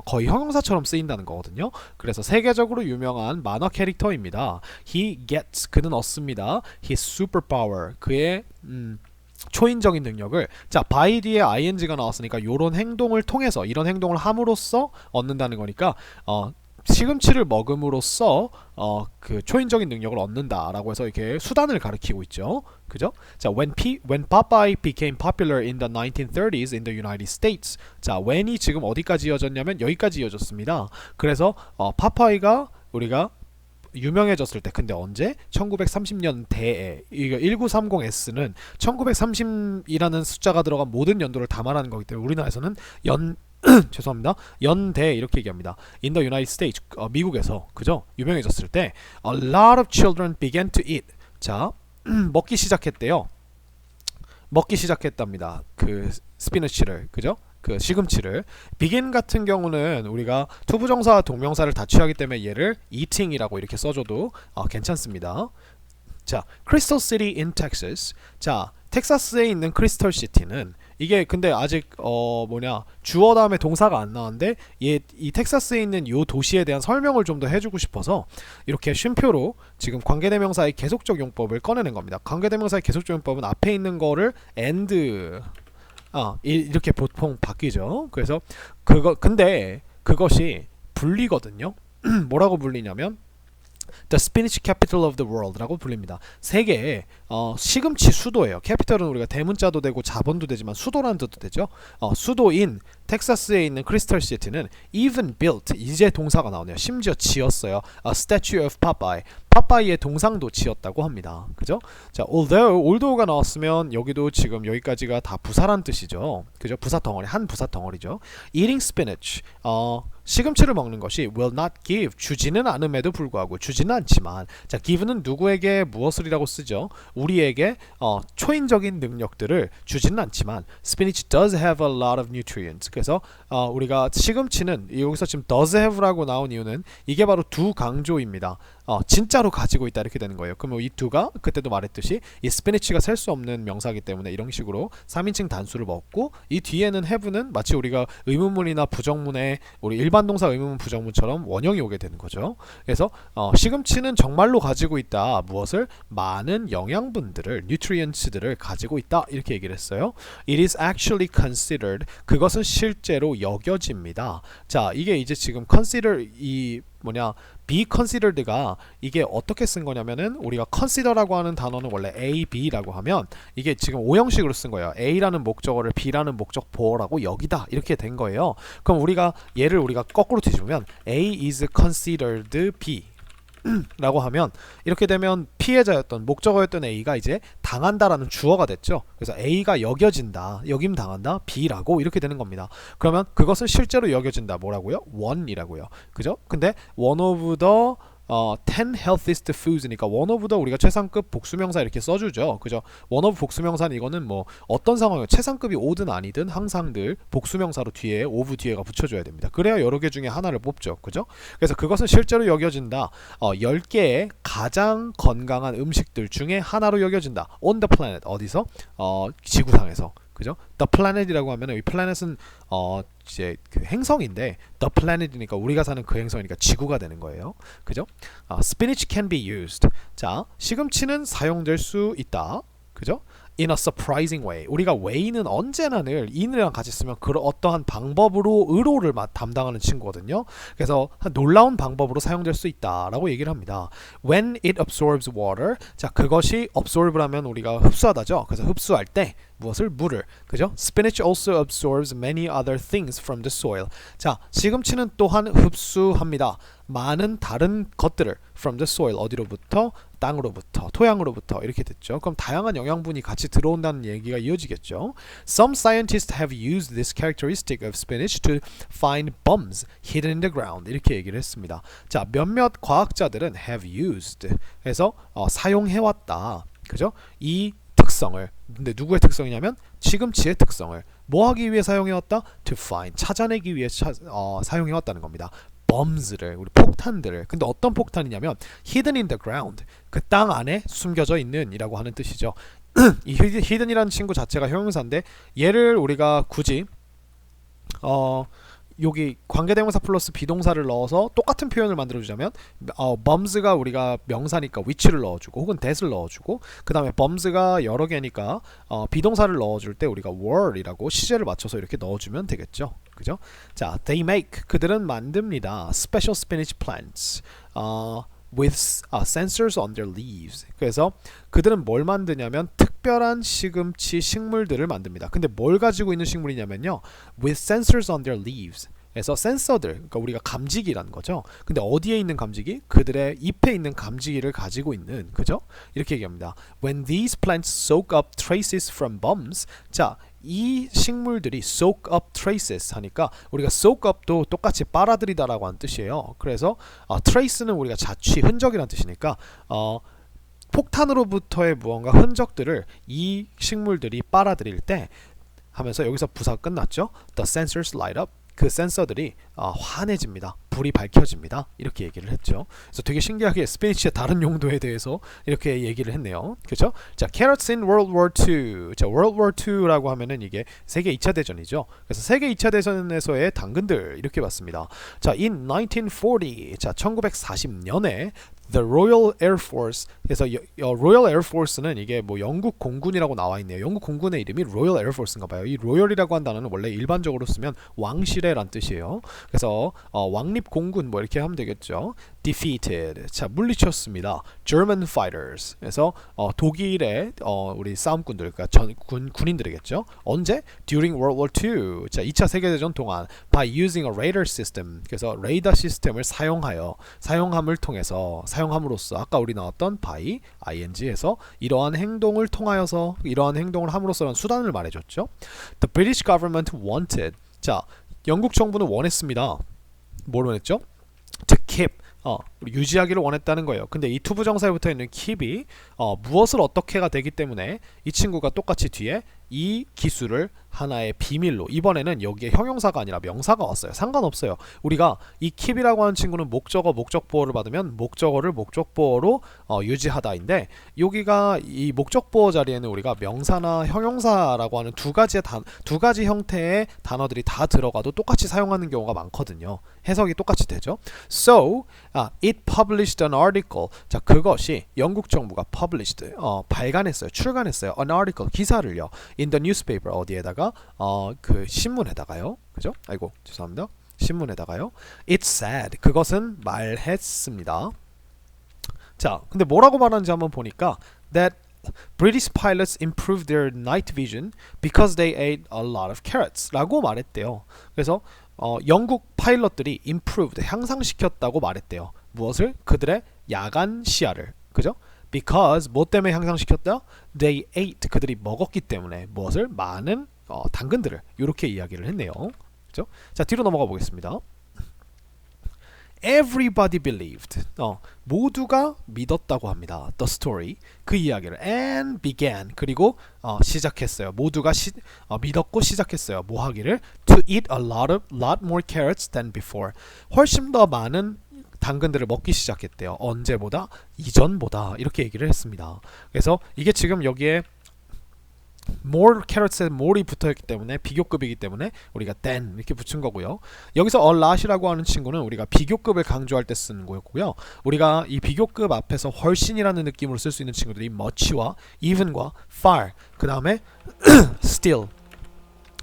거의 형용사처럼 쓰인다는 거거든요. 그래서 세계적으로 유명한 만화 캐릭터입니다. He gets 그는 얻습니다. His superpower 그의 초인적인 능력을 자 by 뒤에 ing가 나왔으니까 요런 행동을 통해서 이런 행동을 함으로써 얻는다는 거니까 시금치를 먹음으로써 그 초인적인 능력을 얻는다라고 해서 이렇게 수단을 가리키고 있죠. 그죠? 자, when Popeye became popular in the 1930s in the United States. 자, when이 지금 어디까지 이어졌냐면 여기까지 이어졌습니다. 그래서 파파이가 우리가 유명해졌을 때 근데 언제? 1930년대에 이거 1930S는 1930이라는 숫자가 들어간 모든 연도를 다 말하는 거기 때문에 우리나라에서는 죄송합니다. 연대 이렇게 얘기합니다. In the United States 미국에서 그죠? 유명해졌을 때 a lot of children began to eat. 자, 먹기 시작했대요. 먹기 시작했답니다. 그 스피너치를 그죠? 그 시금치를 begin 같은 경우는 우리가 투부정사와 동명사를 다 취하기 때문에 얘를 eating이라고 이렇게 써줘도 괜찮습니다. 자, Crystal City in Texas. 자, 텍사스에 있는 크리스털 시티는 이게 근데 아직 주어 다음에 동사가 안 나왔는데 이 텍사스에 있는 요 도시에 대한 설명을 좀 더 해주고 싶어서 이렇게 쉼표로 지금 관계대명사의 계속적 용법을 꺼내는 겁니다. 관계대명사의 계속적 용법은 앞에 있는 거를 and 이렇게 보통 바뀌죠. 그래서 근데 그것이 불리거든요. 뭐라고 불리냐면 The spinach capital of the world라고 불립니다. 세계의 시금치 수도예요. 캐피털은 우리가 대문자도 되고 자본도 되지만 수도라는 뜻도 되죠. 수도인 텍사스에 있는 크리스털 시티는 even built 이제 동사가 나오네요. 심지어 지었어요. A statue of Popeye. 파파이의 동상도 지었다고 합니다. 그죠? 자, although가 나왔으면 여기도 지금 여기까지가 다 부사란 뜻이죠. 그죠? 부사 덩어리, 한 부사 덩어리죠. Eating spinach. 시금치를 먹는 것이 will not give 주지는 않음에도 불구하고 주지는 않지만 자 give는 누구에게 무엇을이라고 쓰죠? 우리에게 초인적인 능력들을 주지는 않지만 spinach does have a lot of nutrients. 그래서 우리가 시금치는 여기서 지금 does have라고 나온 이유는 이게 바로 두 강조입니다. 진짜로 가지고 있다 이렇게 되는 거예요. 그러면 이 두가 그때도 말했듯이 이 스피니치가 셀 수 없는 명사이기 때문에 이런 식으로 3인칭 단수를 먹고 이 뒤에는 have는 마치 우리가 의문문이나 부정문에 우리 일반 동사 의문문 부정문처럼 원형이 오게 되는 거죠. 그래서 시금치는 정말로 가지고 있다. 무엇을? 많은 영양분들을 nutrients들을 가지고 있다 이렇게 얘기를 했어요. It is actually considered 그것은 실제로 여겨집니다. 자 이게 이제 지금 consider be considered가 이게 어떻게 쓴 거냐면은 우리가 consider라고 하는 단어는 원래 A, B라고 하면 이게 지금 오형식으로 쓴 거예요. A라는 목적어를 B라는 목적보어라고 여기다 이렇게 된 거예요. 그럼 우리가 얘를 우리가 거꾸로 뒤집으면 A is considered B 라고 하면 이렇게 되면 피해자였던 목적어였던 A가 이제 당한다라는 주어가 됐죠. 그래서 A가 여겨진다, 여김당한다, B라고 이렇게 되는 겁니다. 그러면 그것은 실제로 여겨진다 뭐라고요? one이라고요. 그죠? 근데 one of the 10 healthiest foods니까 one of the 우리가 최상급 복수명사 이렇게 써주죠. 그죠? one of 복수명사는 이거는 뭐 어떤 상황에 최상급이 오든 아니든 항상 늘 복수명사로 뒤에 of 뒤에가 붙여줘야 됩니다. 그래야 여러 개 중에 하나를 뽑죠. 그죠? 그래서 그것은 실제로 여겨진다. 10개의 가장 건강한 음식들 중에 하나로 여겨진다. on the planet 어디서? 지구상에서. 그죠? The planet이라고 하면 이 planet은 이제 그 행성인데 the planet이니까 우리가 사는 그 행성이니까 지구가 되는 거예요. 그죠? Spinach can be used. 자, 시금치는 사용될 수 있다. 그죠? In a surprising way. 우리가 way는 언제나 늘 in이랑 같이 쓰면 그런 어떠한 방법으로 의로를 담당하는 친구거든요. 그래서 놀라운 방법으로 사용될 수 있다라고 얘기를 합니다. When it absorbs water. 자, 그것이 absorb라면 우리가 흡수하다죠. 그래서 흡수할 때 무엇을? 물을. 그죠? Spinach also absorbs many other things from the soil. 자, 시금치는 또한 흡수합니다. 많은 다른 것들을 from the soil 어디로부터? 땅으로부터, 토양으로부터 이렇게 됐죠. 그럼 다양한 영양분이 같이 들어온다는 얘기가 이어지겠죠. Some scientists have used this characteristic of spinach to find bombs hidden in the ground. 이렇게 얘기를 했습니다. 자, 몇몇 과학자들은 have used 해서 사용해왔다. 그죠? 이 특성을. 근데 누구의 특성이냐면 시금치의 특성을 뭐 하기 위해 사용해왔다? To find, 찾아내기 위해 사용해왔다는 겁니다. bombs를, 우리 폭탄들을. 근데 어떤 폭탄이냐면 hidden in the ground, 그 땅 안에 숨겨져 있는 이라고 하는 뜻이죠. 이 hidden이라는 친구 자체가 형용사인데 얘를 우리가 굳이 여기 관계대명사 플러스 비동사를 넣어서 똑같은 표현을 만들어주자면 bombs가 우리가 명사니까 which를 넣어주고 혹은 that을 넣어주고 그 다음에 bombs가 여러 개니까 비동사를 넣어줄 때 우리가 were이라고 시제를 맞춰서 이렇게 넣어주면 되겠죠. 그죠? 자, they make, 그들은 만듭니다. special spinach plants with sensors on their leaves. 그래서 그들은 뭘 만드냐면 특별한 시금치 식물들을 만듭니다. 근데 뭘 가지고 있는 식물이냐면요, with sensors on their leaves. 그래서 센서들, 그러니까 우리가 감지기라는 거죠. 근데 어디에 있는 감지기? 그들의 잎에 있는 감지기를 가지고 있는, 그죠? 이렇게 얘기합니다. When these plants soak up traces from bombs. 자, 이 식물들이 soak up traces 하니까 우리가 soak up도 똑같이 빨아들이다라고 하는 뜻이에요. 그래서 trace는 우리가 자취, 흔적이라는 뜻이니까 폭탄으로부터의 무언가 흔적들을 이 식물들이 빨아들일 때 하면서 여기서 부사가 끝났죠. The sensors light up. 그 센서들이 환해집니다. 불이 밝혀집니다. 이렇게 얘기를 했죠. 그래서 되게 신기하게 스피니치의 다른 용도에 대해서 이렇게 얘기를 했네요. 그렇죠? 자, carrots in World War II. 자, World War II라고 하면은 이게 세계 2차 대전이죠. 그래서 세계 2차 대전에서의 당근들 이렇게 봤습니다. 자, in 1940. 자, 1940년에 The Royal Air Force. 그래서 Royal Air Force는 이게 뭐 영국 공군이라고 나와 있네요. 영국 공군의 이름이 Royal Air Force인가 봐요. 이 Royal이라고 한 단어는 원래 일반적으로 쓰면 왕실의란 뜻이에요. 그래서 왕립 공군 뭐 이렇게 하면 되겠죠. Defeated. 자, 물리쳤습니다. German fighters. 그래서 독일의 우리 싸움꾼들, 그러니까 군인들이겠죠. 언제? During World War II. 자, 2차 세계대전 동안 by using a radar system. 그래서 레이더 시스템을 사용함을 통해서, 사용함으로써 아까 우리 나왔던 by ing에서 이러한 행동을 통하여서, 이러한 행동을 함으로써라는 수단을 말해줬죠. The British government wanted. 자, 영국 정부는 원했습니다. 뭘 원했죠? To keep. 유지하기를 원했다는 거예요. 근데 이 투부정사에 붙어 있는 keep이 무엇을 어떻게가 되기 때문에 이 친구가 똑같이 뒤에 이 기술을 하나의 비밀로, 이번에는 여기에 형용사가 아니라 명사가 왔어요. 상관없어요. 우리가 이 keep이라고 하는 친구는 목적어, 목적보어를 받으면 목적어를 목적보어로 유지하다인데, 여기가 이 목적보어 자리에는 우리가 명사나 형용사라고 하는 두 가지 형태의 단어들이 다 들어가도 똑같이 사용하는 경우가 많거든요. 해석이 똑같이 되죠. So, it published an article. 자, 그것이 영국 정부가 published, 발간했어요. 출간했어요. an article, 기사를요. in the newspaper, 어디에다가? 그 신문에다가요. 그죠? 아이고, 죄송합니다. 신문에다가요. It said, 그것은 말했습니다. 자, 근데 뭐라고 말하는지 한번 보니까 that British pilots improved their night vision because they ate a lot of carrots 라고 말했대요. 그래서 영국 파일럿들이 improved, 향상시켰다고 말했대요. 무엇을? 그들의 야간 시야를. 그죠? Because 뭐 때문에 향상시켰다? They ate. 그들이 먹었기 때문에 무엇을? 많은 당근들을. 이렇게 이야기를 했네요. 그죠? 자, 뒤로 넘어가 보겠습니다. Everybody believed. 모두가 믿었다고 합니다. The story. 그 이야기를. And began. 그리고 시작했어요. 모두가 믿었고 시작했어요. 뭐 하기를? To eat a lot more carrots than before. 훨씬 더 많은 당근들을 먹기 시작했대요. 언제보다? 이전보다. 이렇게 얘기를 했습니다. 그래서 이게 지금 여기에 more carrots에 more이 붙어있기 때문에 비교급이기 때문에 우리가 than 이렇게 붙인 거고요. 여기서 a lot이라고 하는 친구는 우리가 비교급을 강조할 때 쓰는 거였고요. 우리가 이 비교급 앞에서 훨씬이라는 느낌으로 쓸 수 있는 친구들이 much와 even과 far 그 다음에 still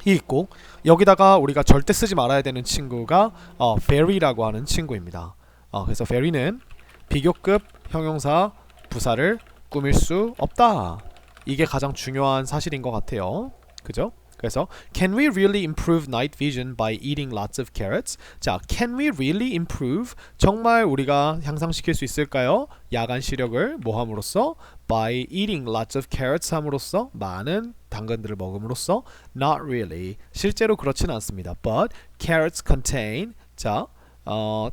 이 있고 여기다가 우리가 절대 쓰지 말아야 되는 친구가 very라고 하는 친구입니다. 그래서 very는 비교급 형용사 부사를 꾸밀 수 없다. 이게 가장 중요한 사실인 것 같아요. 그죠? 그래서 can we really improve night vision by eating lots of carrots? 자, can we really improve? 정말 우리가 향상시킬 수 있을까요? 야간 시력을 뭐 함으로써? by eating lots of carrots 함으로써 많은 당근들을 먹음으로써 not really. 실제로 그렇지는 않습니다. but carrots contain 자,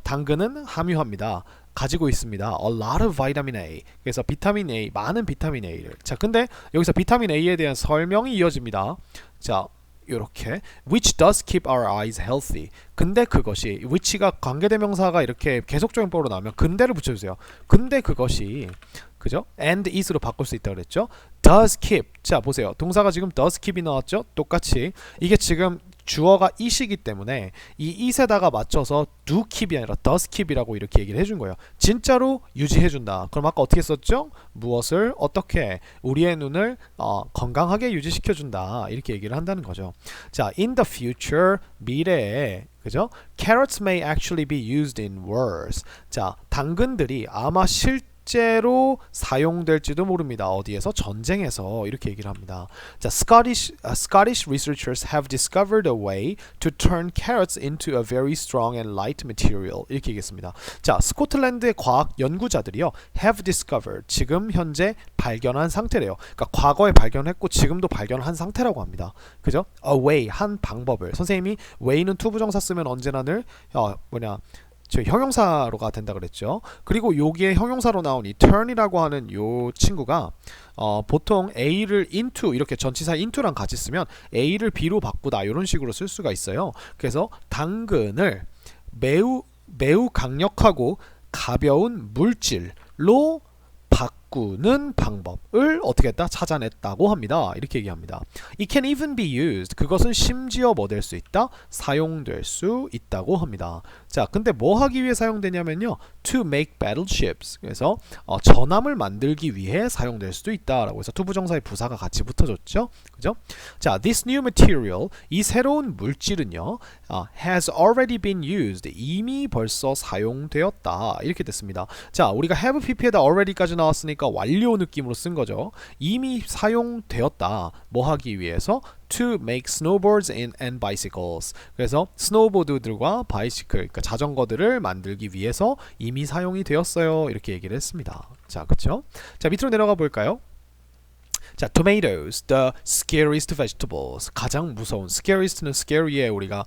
당근은 함유합니다. 가지고 있습니다. A lot of vitamin A. 그래서 비타민 A, 많은 비타민 A를. 자, 근데 여기서 비타민 A에 대한 설명이 이어집니다. 자, 요렇게 which does keep our eyes healthy. 근데 그것이 which가 관계대명사가 이렇게 계속적인 법으로 나오면 근대를 붙여주세요. 근데 그것이 그죠? and is로 바꿀 수 있다고 그랬죠? does keep. 자, 보세요. 동사가 지금 does keep이 나왔죠? 똑같이 이게 지금 주어가 it이기 때문에 이 it에다가 맞춰서 do keep이 아니라 does keep이라고 이렇게 얘기를 해준 거예요. 진짜로 유지해준다. 그럼 아까 어떻게 썼죠? 무엇을 어떻게 우리의 눈을 건강하게 유지시켜준다. 이렇게 얘기를 한다는 거죠. 자, in the future 미래에 그죠? Carrots may actually be used in wars. 자, 당근들이 아마 실제로 사용될지도 모릅니다. 어디에서? 전쟁에서 이렇게 얘기를 합니다. 자, Scottish researchers have discovered a way to turn carrots into a very strong and light material. 이렇게 얘기했습니다. 자, 스코틀랜드의 과학 연구자들이요, have discovered 지금 현재 발견한 상태래요. 그러니까 과거에 발견했고 지금도 발견한 상태라고 합니다. 그죠? A way 한 방법을. 선생님이 way는 투부정사 쓰면 언제나 늘 저 형용사로가 된다 그랬죠. 그리고 여기에 형용사로 나온 이 turn이라고 하는 요 친구가 보통 A를 into 이렇게 전치사 into랑 같이 쓰면 A를 B로 바꾸다 이런 식으로 쓸 수가 있어요. 그래서 당근을 매우 강력하고 가벼운 물질로 바꾸는 방법을 어떻게 했다? 찾아냈다고 합니다. 이렇게 얘기합니다. It can even be used. 그것은 심지어 뭐 될 수 있다? 사용될 수 있다고 합니다. 자, 근데 뭐 하기 위해 사용되냐면요. To make battleships. 그래서 전함을 만들기 위해 사용될 수도 있다라고 해서 투부정사의 부사가 같이 붙어줬죠. 그죠? 자, this new material. 이 새로운 물질은요. has already been used. 이미 벌써 사용되었다. 이렇게 됐습니다. 자, 우리가 have pp에다 already까지 나왔으니까 완료 느낌으로 쓴 거죠. 이미 사용되었다. 뭐 하기 위해서? To make snowboards and bicycles. 그래서 스노우보드들과 바이시클, 그러니까 자전거들을 만들기 위해서 이미 사용이 되었어요. 이렇게 얘기를 했습니다. 자, 그렇죠? 자, 밑으로 내려가 볼까요? 자, tomatoes, the scariest vegetables. 가장 무서운. scariest는 scary의 우리가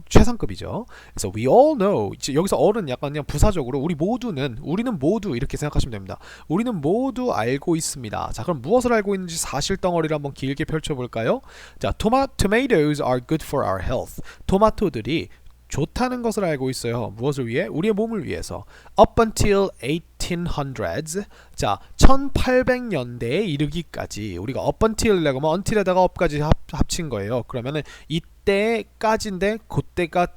최상급이죠. 그래서 we all know. 여기서 all은 약간 그냥 부사적으로 우리는 모두 이렇게 생각하시면 됩니다. 우리는 모두 알고 있습니다. 자, 그럼 무엇을 알고 있는지 사실 덩어리를 한번 길게 펼쳐볼까요? 자, tomatoes are good for our health. 토마토들이 좋다는 것을 알고 있어요. 무엇을 위해? 우리의 몸을 위해서. Up until 1800s. 자, 1800년대에 이르기까지. 우리가 up until이라고 하면 until에다가 up까지 합친 거예요. 그러면은 이때까지인데 그때가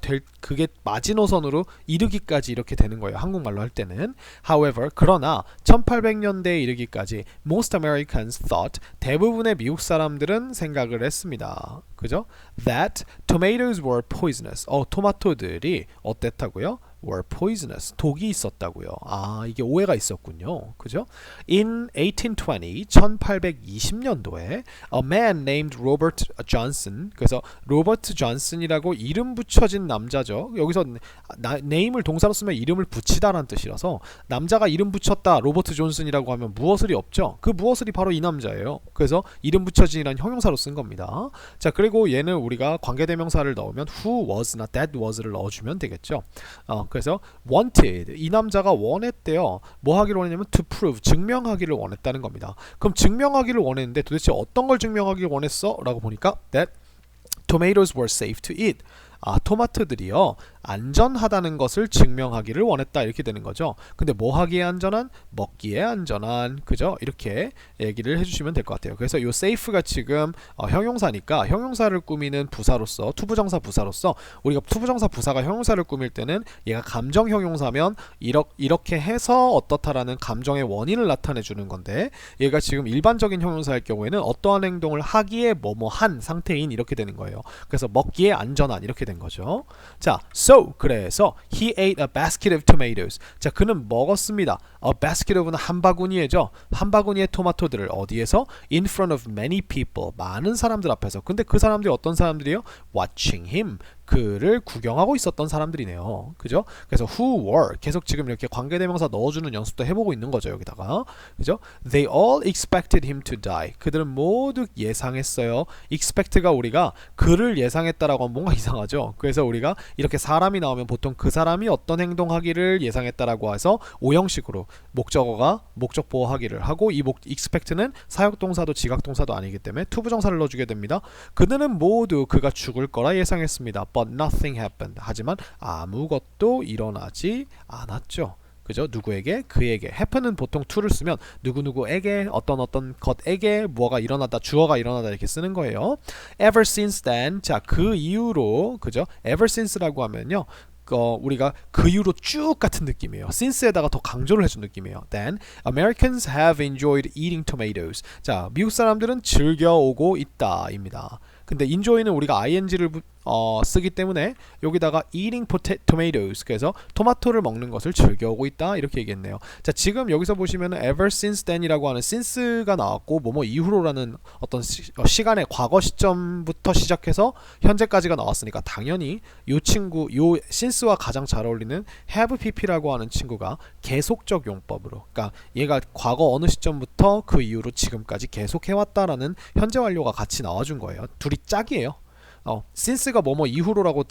그게 마지노선으로 이르기까지 이렇게 되는 거예요. 한국말로 할 때는. However, 그러나 1800년대에 이르기까지 most Americans thought 대부분의 미국 사람들은 생각을 했습니다. 그죠? That tomatoes were poisonous. 토마토들이 어땠다고요? were poisonous. 독이 있었다고요. 아, 이게 오해가 있었군요. 그죠? In 1820, 1820년도에 a man named Robert Johnson, 그래서 로버트 존슨이라고 이름 붙여진 남자죠. 여기서 name을 동사로 쓰면 이름을 붙이다라는 뜻이라서 남자가 이름 붙였다 로버트 존슨이라고 하면 무엇을이 없죠. 그 무엇을이 바로 이 남자예요. 그래서 이름 붙여진이라는 형용사로 쓴 겁니다. 자, 그리고 얘는 우리가 관계대명사를 넣으면 who was나 that was를 넣어주면 되겠죠. 그래서 wanted, 이 남자가 원했대요. 뭐 하기를 원했냐면 to prove, 증명하기를 원했다는 겁니다. 그럼 증명하기를 원했는데 도대체 어떤 걸 증명하기를 원했어? 라고 보니까 that tomatoes were safe to eat. 아, 토마토들이요 안전하다는 것을 증명하기를 원했다 이렇게 되는 거죠. 근데 뭐 하기에 안전한? 먹기에 안전한, 그죠? 이렇게 얘기를 해주시면 될 것 같아요. 그래서 요 safe가 지금 형용사니까 형용사를 꾸미는 부사로서 투부정사 부사로서 우리가 투부정사 부사가 형용사를 꾸밀 때는 얘가 감정 형용사면 이렇게 해서 어떻다라는 감정의 원인을 나타내 주는 건데 얘가 지금 일반적인 형용사일 경우에는 어떠한 행동을 하기에 뭐뭐한 상태인 이렇게 되는 거예요. 그래서 먹기에 안전한 이렇게 된 거죠. 자, so 그래서 he ate a basket of tomatoes. 자, 그는 먹었습니다. A basket of는 한 바구니에죠. 한 바구니의 토마토들을 어디에서? In front of many people. 많은 사람들 앞에서. 근데 그 사람들이 어떤 사람들이요? Watching him. 그를 구경하고 있었던 사람들이네요. 그죠? 그래서 who were 계속 지금 이렇게 관계대명사 넣어주는 연습도 해보고 있는 거죠. 여기다가. 그죠? They all expected him to die. 그들은 모두 예상했어요. expect가 우리가 그를 예상했다라고 하면 뭔가 이상하죠. 그래서 우리가 이렇게 사람이 나오면 보통 그 사람이 어떤 행동하기를 예상했다라고 해서 오형식으로 목적어가 목적 보호하기를 하고 이 expect는 사역동사도 지각동사도 아니기 때문에 투부정사를 넣어주게 됩니다. 그들은 모두 그가 죽을 거라 예상했습니다. But nothing happened. 하지만 아무것도 일어나지 않았죠. 그죠? 누구에게? 그에게. happen은 보통 to를 쓰면 누구누구에게 어떤 것에게 뭐가 일어나다 주어가 일어나다 이렇게 쓰는 거예요. Ever since then. 자, 그 이후로 그죠? Ever since라고 하면요. 우리가 그 이후로 쭉 같은 느낌이에요. since에다가 더 강조를 해준 느낌이에요. Then Americans have enjoyed eating tomatoes. 자, 미국 사람들은 즐겨오고 있다입니다. 근데 enjoy는 우리가 ing를 쓰기 때문에 여기다가 eating tomatoes 그래서 토마토를 먹는 것을 즐겨오고 있다 이렇게 얘기했네요. 자, 지금 여기서 보시면 ever since then이라고 하는 since가 나왔고 뭐뭐 이후로라는 어떤 시간의 과거 시점부터 시작해서 현재까지가 나왔으니까 당연히 요 친구 요 since와 가장 잘 어울리는 have pp라고 하는 친구가 계속적 용법으로 그러니까 얘가 과거 어느 시점부터 그 이후로 지금까지 계속 해왔다라는 현재 완료가 같이 나와준 거예요. 둘이 짝이에요. since가 뭐뭐 이후로라고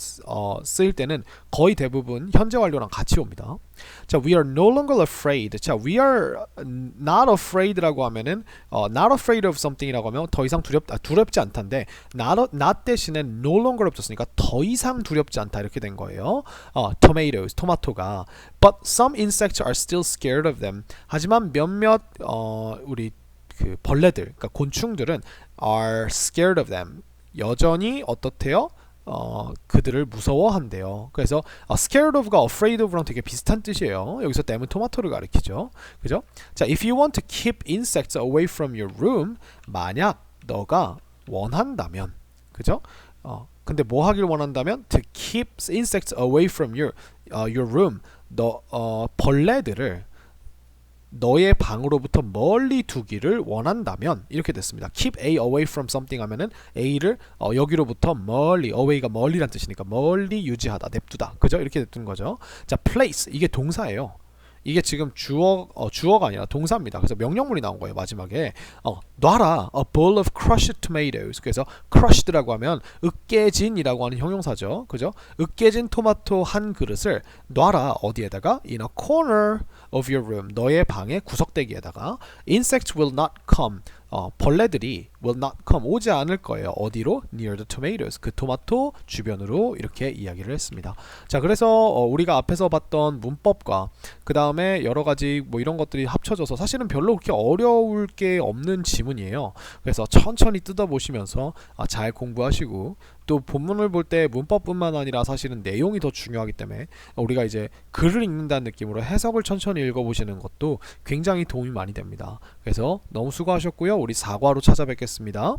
쓰일 때는 거의 대부분 현재 완료랑 같이 옵니다. 자, we are no longer afraid. 자, we are not afraid라고 하면은 not afraid of something이라고 하면 더 이상 두렵지 않다인데 not 대신에 no longer 없었으니까 더 이상 두렵지 않다 이렇게 된 거예요. tomatoes 토마토가 but some insects are still scared of them. 하지만 몇몇 우리 그 벌레들 그러니까 곤충들은 are scared of them. 여전히 어떻대요? 그들을 무서워한대요. 그래서 scared of가 afraid of랑 되게 비슷한 뜻이에요. 여기서 댐은 토마토를 가리키죠. 그죠? 자, if you want to keep insects away from your room, 만약 너가 원한다면, 그죠? 근데 뭐 하길 원한다면 to keep insects away from your room, 벌레들을 너의 방으로부터 멀리 두기를 원한다면 이렇게 됐습니다. Keep A away from something 하면은 A를 여기로부터 멀리, away가 멀리란 뜻이니까 멀리 유지하다, 냅두다. 그죠? 이렇게 됐던 거죠. 자, place 이게 동사예요. 이게 지금 주어가 아니라 동사입니다. 그래서 명령문이 나온 거예요. 마지막에 놔라 a bowl of crushed tomatoes. 그래서 crushed라고 하면 으깨진이라고 하는 형용사죠. 그죠? 으깨진 토마토 한 그릇을 놔라 어디에다가 in a corner of your room. 너의 방의 구석대기에다가 insects will not come. 벌레들이 will not come 오지 않을 거예요. 어디로? near the tomatoes. 그 토마토 주변으로 이렇게 이야기를 했습니다. 자, 그래서 우리가 앞에서 봤던 문법과 그 다음에 여러 가지 뭐 이런 것들이 합쳐져서 사실은 별로 그렇게 어려울 게 없는 지문이에요. 그래서 천천히 뜯어보시면서 잘 공부하시고 또 본문을 볼 때 문법뿐만 아니라 사실은 내용이 더 중요하기 때문에 우리가 이제 글을 읽는다는 느낌으로 해석을 천천히 읽어보시는 것도 굉장히 도움이 많이 됩니다. 그래서 너무 수고하셨고요. 우리 4과로 찾아뵙겠습니다.